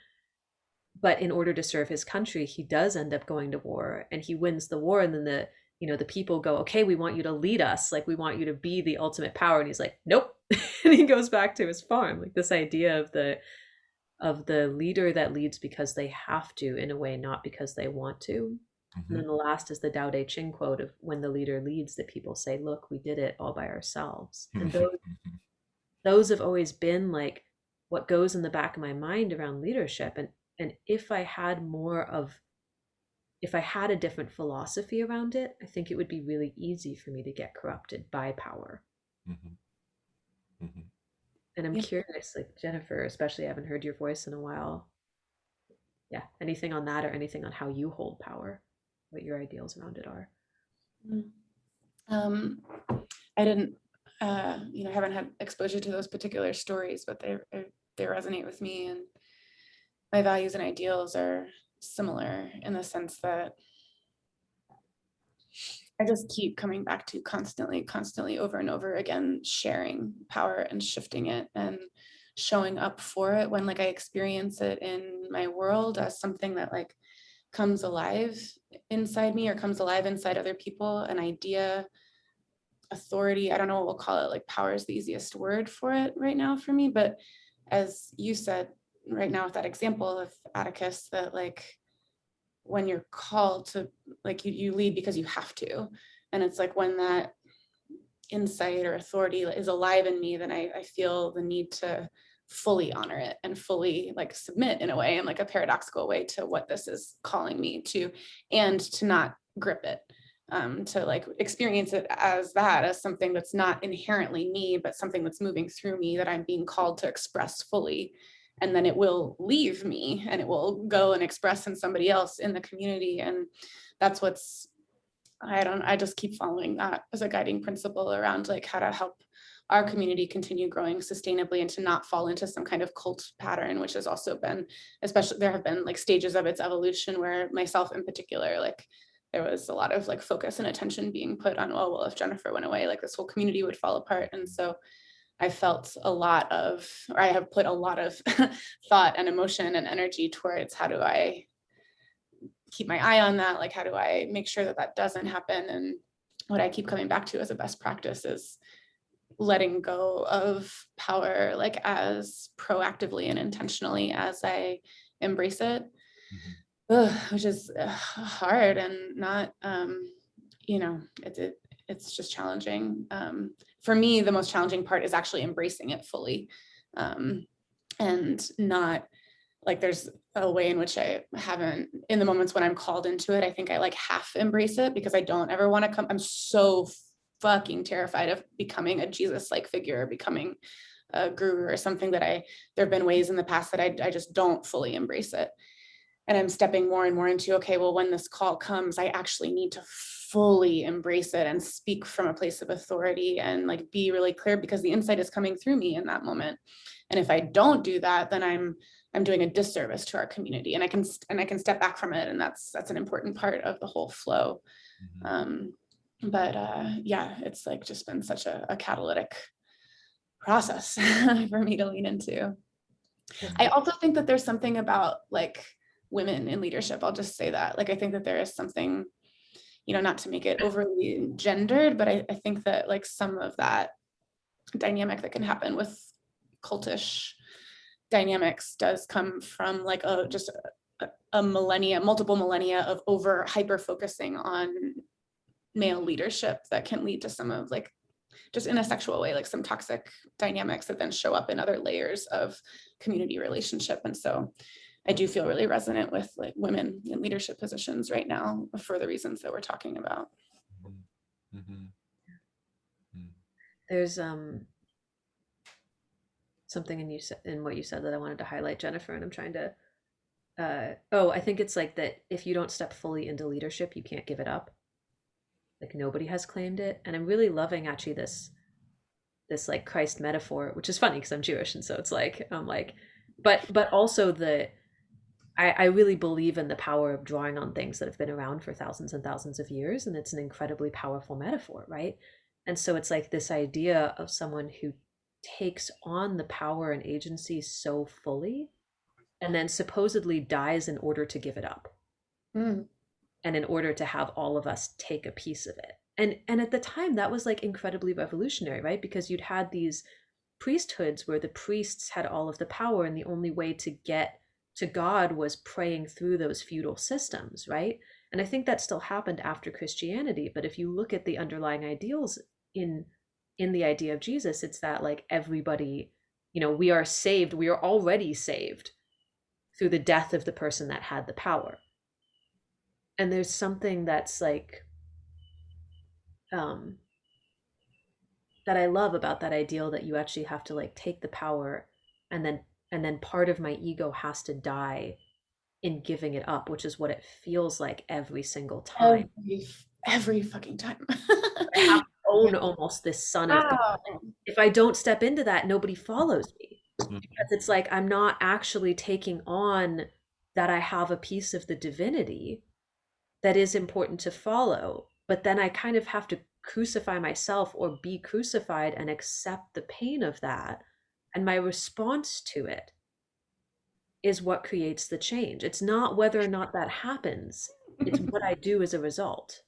But in order to serve his country, he does end up going to war, and he wins the war. And then the people go, "Okay, we want you to lead us. Like, we want you to be the ultimate power." And he's like, "Nope." And he goes back to his farm. Like this idea of the leader that leads because they have to, in a way, not because they want to. And then the last is the Tao Te Ching quote of, when the leader leads, the people say, "Look, we did it all by ourselves." And those have always been like what goes in the back of my mind around leadership. And if I had a different philosophy around it, I think it would be really easy for me to get corrupted by power. And I'm curious, like Jennifer, especially, I haven't heard your voice in a while. Yeah, anything on that, or anything on how you hold power, what your ideals around it are?
I didn't, haven't had exposure to those particular stories, but they resonate with me, and my values and ideals are similar in the sense that I just keep coming back to constantly over and over again, sharing power and shifting it and showing up for it when like I experience it in my world as something that like comes alive inside me or comes alive inside other people, an idea, authority, I don't know what we'll call it, like power is the easiest word for it right now for me. But as you said right now with that example of Atticus, that like when you're called to, like you lead because you have to. And it's like when that insight or authority is alive in me, then I feel the need to fully honor it and fully like submit in a way, in like a paradoxical way, to what this is calling me to, and to not grip it, to like experience it as something that's not inherently me, but something that's moving through me that I'm being called to express fully. And then it will leave me and it will go and express in somebody else in the community. And that's what's, I just keep following that as a guiding principle around like how to help our community continue growing sustainably and to not fall into some kind of cult pattern, which has also been, especially there have been like stages of its evolution where myself in particular, like there was a lot of like focus and attention being put on, oh, well, if Jennifer went away, like this whole community would fall apart. And so I felt I have put a lot of thought and emotion and energy towards how do I keep my eye on that? Like, how do I make sure that that doesn't happen? And what I keep coming back to as a best practice is letting go of power, like as proactively and intentionally as I embrace it, which is hard and not, it's just challenging. For me, the most challenging part is actually embracing it fully, and not like there's a way in which I haven't, in the moments when I'm called into it, I think I like half embrace it because I don't ever want to come. I'm so fucking terrified of becoming a Jesus-like figure, or becoming a guru or something that there have been ways in the past that I just don't fully embrace it. And I'm stepping more and more into, okay, well, when this call comes, I actually need to fully embrace it and speak from a place of authority and like be really clear, because the insight is coming through me in that moment. And if I don't do that, then I'm doing a disservice to our community, and I can step back from it. And that's an important part of the whole flow. But yeah, it's like just been such a catalytic process for me to lean into. I also think that there's something about like women in leadership. I'll just say that. Like, I think that there is something, not to make it overly gendered, but I think that like some of that dynamic that can happen with cultish dynamics does come from like a millennia, multiple millennia of over hyper focusing on male leadership that can lead to some of like, just in a sexual way, like some toxic dynamics that then show up in other layers of community relationship. And so I do feel really resonant with like women in leadership positions right now for the reasons that we're talking about.
Mm-hmm.
There's something in what you said that I wanted to highlight, Jennifer, and I'm trying to I think it's like that if you don't step fully into leadership, you can't give it up. Like nobody has claimed it. And I'm really loving actually this like Christ metaphor, which is funny because I'm Jewish, and so it's like I'm like, but also I really believe in the power of drawing on things that have been around for thousands and thousands of years, and it's an incredibly powerful metaphor, right? And so it's like this idea of someone who takes on the power and agency so fully and then supposedly dies in order to give it up.
Mm.
And in order to have all of us take a piece of it. And at the time that was like incredibly revolutionary, right? Because you'd had these priesthoods where the priests had all of the power, and the only way to get to God was praying through those feudal systems, right? And I think that still happened after Christianity, but if you look at the underlying ideals in the idea of Jesus, it's that like everybody, we are saved, we are already saved through the death of the person that had the power. And there's something that's like that I love about that ideal, that you actually have to like take the power, and then part of my ego has to die in giving it up, which is what it feels like every single time.
Every fucking time.
I have to own almost this son of God. If I don't step into that, nobody follows me. Because it's like I'm not actually taking on that I have a piece of the divinity that is important to follow, but then I kind of have to crucify myself or be crucified and accept the pain of that. And my response to it is what creates the change. It's not whether or not that happens, it's what I do as a result.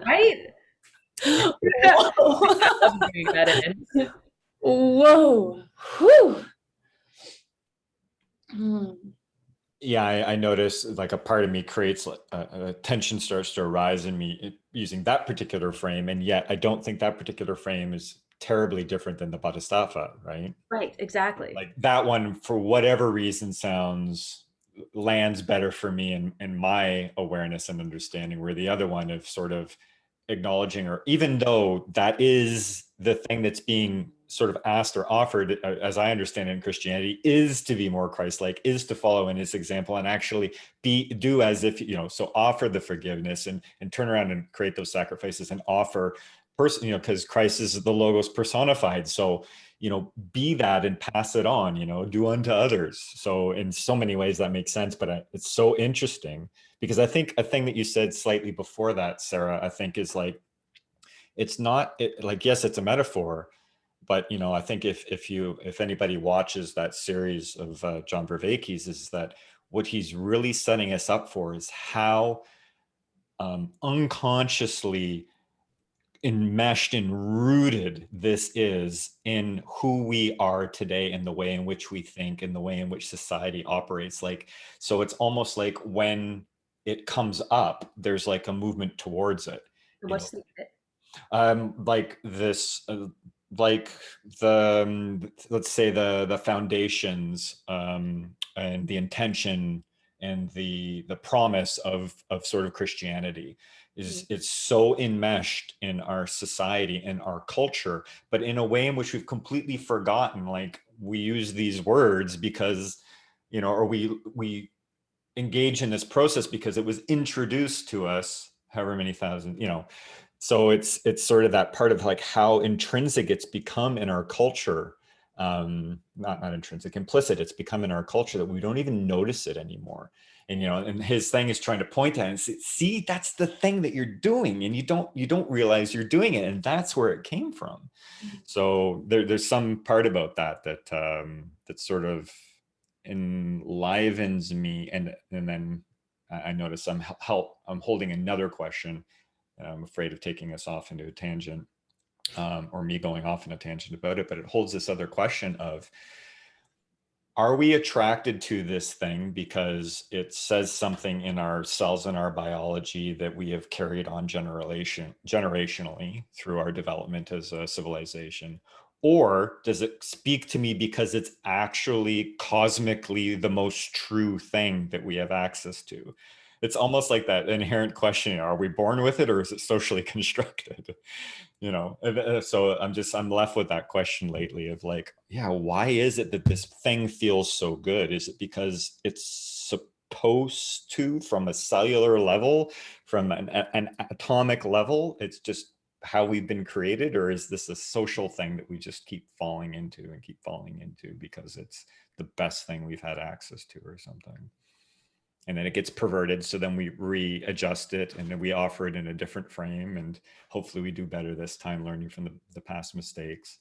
Right?
Whoa. Whew.
Yeah, I notice like a part of me creates a tension starts to arise in me using that particular frame, and yet I don't think that particular frame is terribly different than the Bodhisattva, right?
Right, exactly.
Like that one, for whatever reason, lands better for me in my awareness and understanding, where the other one of sort of acknowledging, or even though that is the thing that's being sort of asked or offered, as I understand it in Christianity, is to be more Christ-like, is to follow in his example and actually do as if, so offer the forgiveness and turn around and create those sacrifices and offer because Christ is the Logos personified. So, be that and pass it on, do unto others. So in so many ways that makes sense, but it's so interesting because I think a thing that you said slightly before that, Sarah, I think is like, it's not like, yes, it's a metaphor, but I think if anybody watches that series of John Vervaeke's, is that what he's really setting us up for is how unconsciously enmeshed and rooted this is in who we are today, and the way in which we think, and the way in which society operates. Like, so it's almost like when it comes up, there's like a movement towards it.
What's the
like this like the let's say the foundations and the intention and the promise of sort of Christianity is, it's so enmeshed in our society and our culture, but in a way in which we've completely forgotten. Like, we use these words because or we engage in this process because it was introduced to us however many thousand, so it's sort of that part of like how intrinsic it's become in our culture. Not intrinsic, implicit. It's become in our culture that we don't even notice it anymore. And and his thing is trying to point at it and say, see, that's the thing that you're doing, and you don't realize you're doing it, and that's where it came from. So there's some part about that that sort of enlivens me, and then I notice I'm holding another question. I'm afraid of taking us off into a tangent. or me going off in a tangent about it, but it holds this other question of, are we attracted to this thing because it says something in our cells and our biology that we have carried on generationally through our development as a civilization? Or does it speak to me because it's actually cosmically the most true thing that we have access to? It's almost like that inherent question, are we born with it or is it socially constructed? So I'm left with that question lately of like, yeah, why is it that this thing feels so good? Is it because it's supposed to, from a cellular level, from an atomic level, it's just how we've been created? Or is this a social thing that we just keep falling into because it's the best thing we've had access to or something? And then it gets perverted, so then we readjust it and then we offer it in a different frame, and hopefully we do better this time, learning from the past mistakes.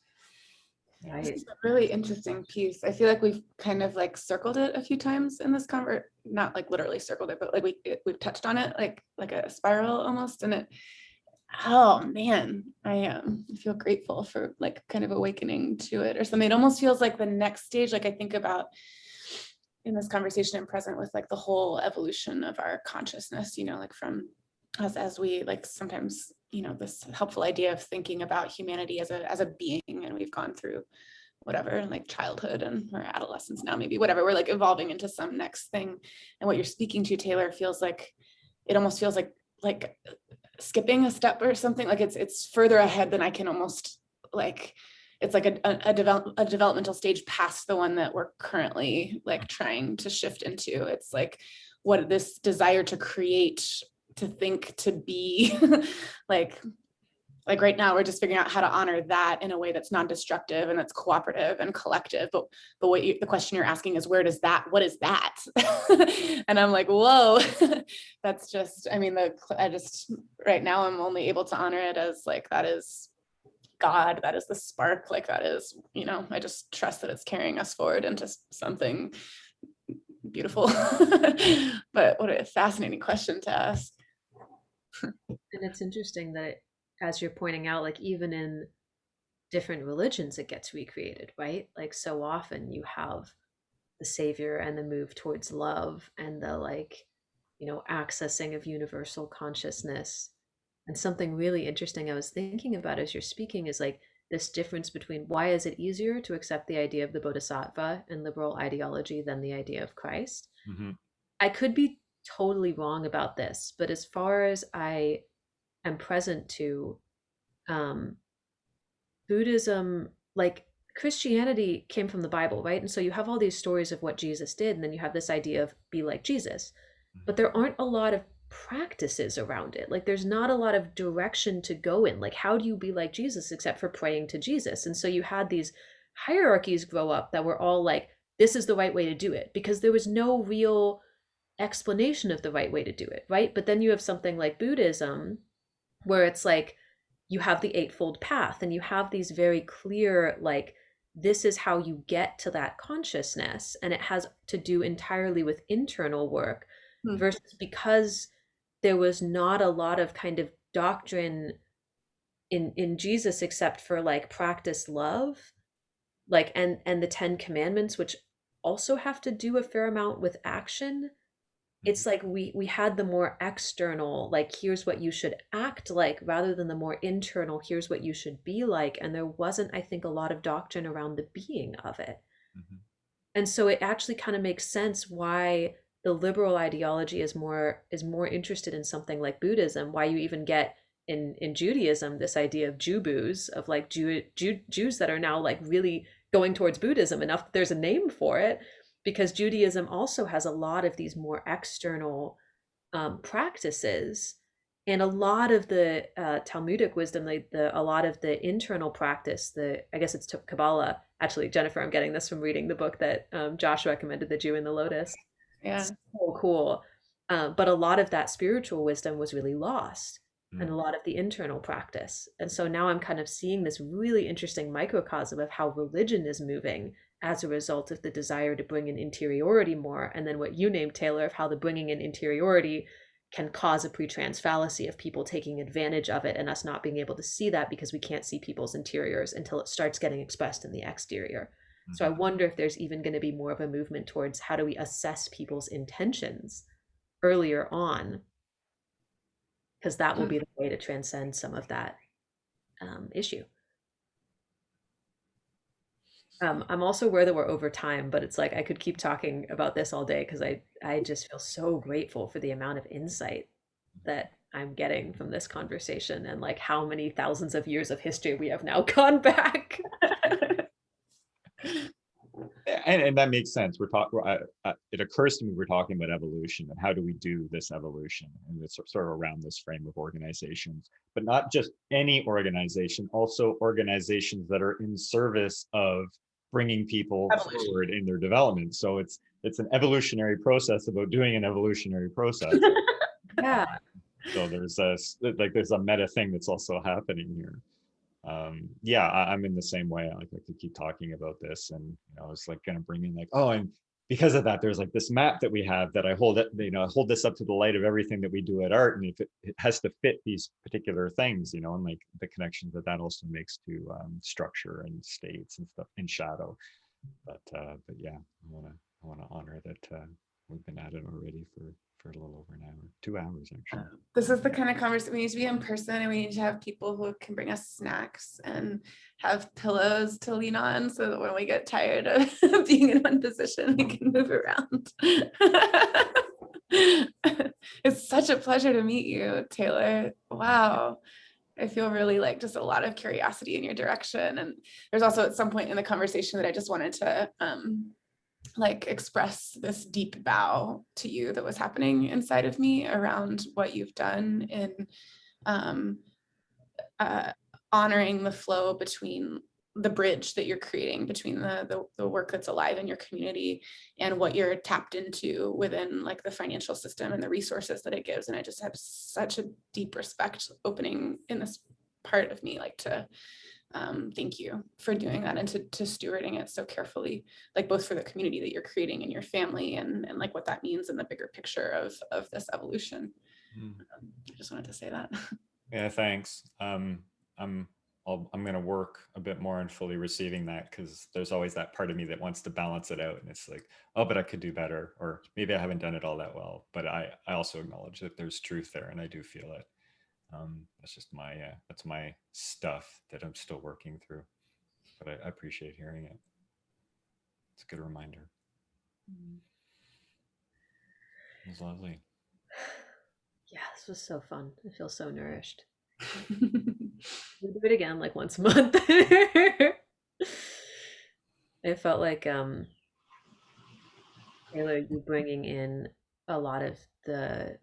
Right.
It's a really interesting piece. I feel like we've kind of like circled it a few times in this not like literally circled it, but like we've touched on it like a spiral almost. And oh man, I feel grateful for like kind of awakening to it or something. It almost feels like the next stage. Like I think about in this conversation and present with like the whole evolution of our consciousness, like from us as we like sometimes, this helpful idea of thinking about humanity as a being, and we've gone through whatever, like childhood and or adolescence now, maybe whatever, we're like evolving into some next thing. And what you're speaking to, Taylor, it almost feels like skipping a step or something. Like it's further ahead than I can almost like. It's like a developmental stage past the one that we're currently like trying to shift into. It's like what this desire to create, to think, to be like right now we're just figuring out how to honor that in a way that's non-destructive and that's cooperative and collective. But the question you're asking is, what is that? And I'm like, whoa, that's just, right now I'm only able to honor it as like, that is God, that is the spark, like that is, I just trust that it's carrying us forward into something beautiful. But what a fascinating question to ask.
And it's interesting that, as you're pointing out, like even in different religions, it gets recreated, right? Like so often you have the savior and the move towards love and the accessing of universal consciousness. And something really interesting I was thinking about as you're speaking is like this difference between why is it easier to accept the idea of the bodhisattva and liberal ideology than the idea of Christ?
Mm-hmm.
I could be totally wrong about this, but as far as I am present to, Buddhism, like Christianity came from the Bible, right? And so you have all these stories of what Jesus did, and then you have this idea of be like Jesus. But there aren't a lot of practices around it. Like there's not a lot of direction to go in. Like how do you be like Jesus except for praying to Jesus? And so you had these hierarchies grow up that were all like, this is the right way to do it, because there was no real explanation of the right way to do it, right? But then you have something like Buddhism, where it's like you have the Eightfold Path and you have these very clear, like, this is how you get to that consciousness. And it has to do entirely with internal work versus because there was not a lot of kind of doctrine in Jesus except for like practice love, like and the 10 commandments, which also have to do a fair amount with action. It's like we had the more external, like here's what you should act like, rather than the more internal, here's what you should be like. And there wasn't, I think, a lot of doctrine around the being of it.
Mm-hmm.
And so it actually kind of makes sense why the liberal ideology is more interested in something like Buddhism, why you even get in Judaism this idea of Jubus, of like Jews that are now like really going towards Buddhism enough that there's a name for it, because Judaism also has a lot of these more external practices, and a lot of the Talmudic wisdom, a lot of the internal practice, I guess it's Kabbalah. Actually, Jennifer, I'm getting this from reading the book that Josh recommended, The Jew and the Lotus.
Yeah.
So cool. But a lot of that spiritual wisdom was really lost, and a lot of the internal practice. And so now I'm kind of seeing this really interesting microcosm of how religion is moving as a result of the desire to bring in interiority more. And then what you named, Taylor, of how the bringing in interiority can cause a pre-trans fallacy of people taking advantage of it and us not being able to see that because we can't see people's interiors until it starts getting expressed in the exterior. So I wonder if there's even going to be more of a movement towards how do we assess people's intentions earlier on, because that will be the way to transcend some of that issue. I'm also aware that we're over time, but it's like I could keep talking about this all day because I just feel so grateful for the amount of insight that I'm getting from this conversation and like how many thousands of years of history we have now gone back.
And that makes sense. We're talking. It occurs to me we're talking about evolution and how do we do this evolution, and it's sort of around this frame of organizations, but not just any organization. Also, organizations that are in service of bringing people forward in their development. So it's an evolutionary process about doing an evolutionary process.
Yeah.
So there's a meta thing that's also happening here. Yeah, I'm in the same way. Like I could keep talking about this, and it's like going to bring in like, oh, and because of that, there's like this map that we have that I hold it, I hold this up to the light of everything that we do at art, and if it has to fit these particular things, and like the connections that also makes to structure and states and stuff in shadow. But yeah, I want to honor that we've been at it already for a little over an hour, 2 hours actually.
This is the kind of conversation we need to be in person, and we need to have people who can bring us snacks and have pillows to lean on so that when we get tired of being in one position, we can move around. It's such a pleasure to meet you, Taylor. Wow. I feel really like just a lot of curiosity in your direction. And there's also at some point in the conversation that I just wanted to like express this deep bow to you that was happening inside of me around what you've done in honoring the flow between the bridge that you're creating between the work that's alive in your community and what you're tapped into within like the financial system and the resources that it gives. And I just have such a deep respect opening in this part of me, like to thank you for doing that and to stewarding it so carefully, like both for the community that you're creating and your family and like what that means in the bigger picture of this evolution. I just wanted to say that.
Yeah, thanks. I'm going to work a bit more on fully receiving that, because there's always that part of me that wants to balance it out, and it's like, oh, but I could do better, or maybe I haven't done it all that well. But I also acknowledge that there's truth there, and I do feel it. That's just that's my stuff that I'm still working through, but I appreciate hearing it. It's a good reminder. It was lovely.
Yeah, this was so fun. I feel so nourished. We'll do it again like once a month. It felt like Taylor, you bringing in a lot of the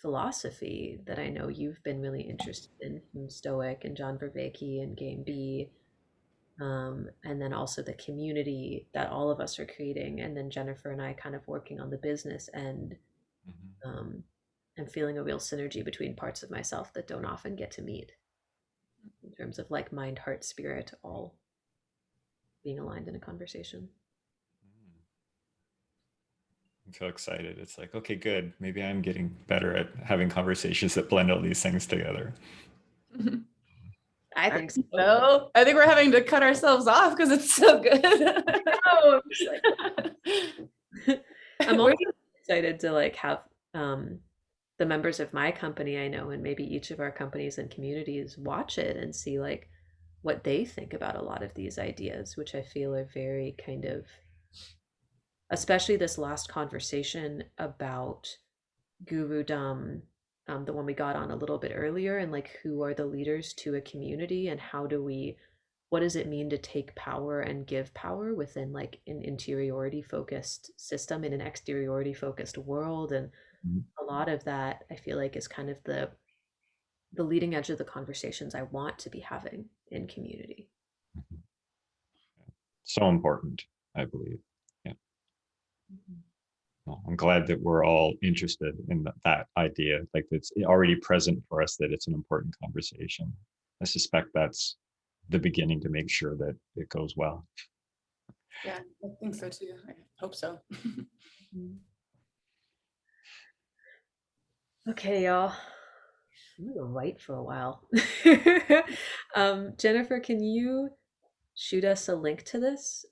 philosophy that I know you've been really interested in from Stoic and John Vervaeke and Game B, and then also the community that all of us are creating, and then Jennifer and I kind of working on the business end, and feeling a real synergy between parts of myself that don't often get to meet in terms of like mind, heart, spirit, all being aligned in a conversation.
I feel excited. It's like, okay, good. Maybe I'm getting better at having conversations that blend all these things together.
I think so.
No, I think we're having to cut ourselves off because it's so good.
No, I'm also excited to like have the members of my company I know, and maybe each of our companies and communities, watch it and see like what they think about a lot of these ideas, which I feel are very kind of, especially this last conversation about Gurudom, the one we got on a little bit earlier, and like who are the leaders to a community, and what does it mean to take power and give power within like an interiority focused system in an exteriority focused world. And a lot of that I feel like is kind of the leading edge of the conversations I want to be having in community.
So important, I believe. Yeah. Well, I'm glad that we're all interested in that idea, like it's already present for us, that it's an important conversation. I suspect that's the beginning to make sure that it goes well.
Yeah, I think so too. I hope so.
Okay, y'all. I'm gonna write for a while. Jennifer, can you shoot us a link to this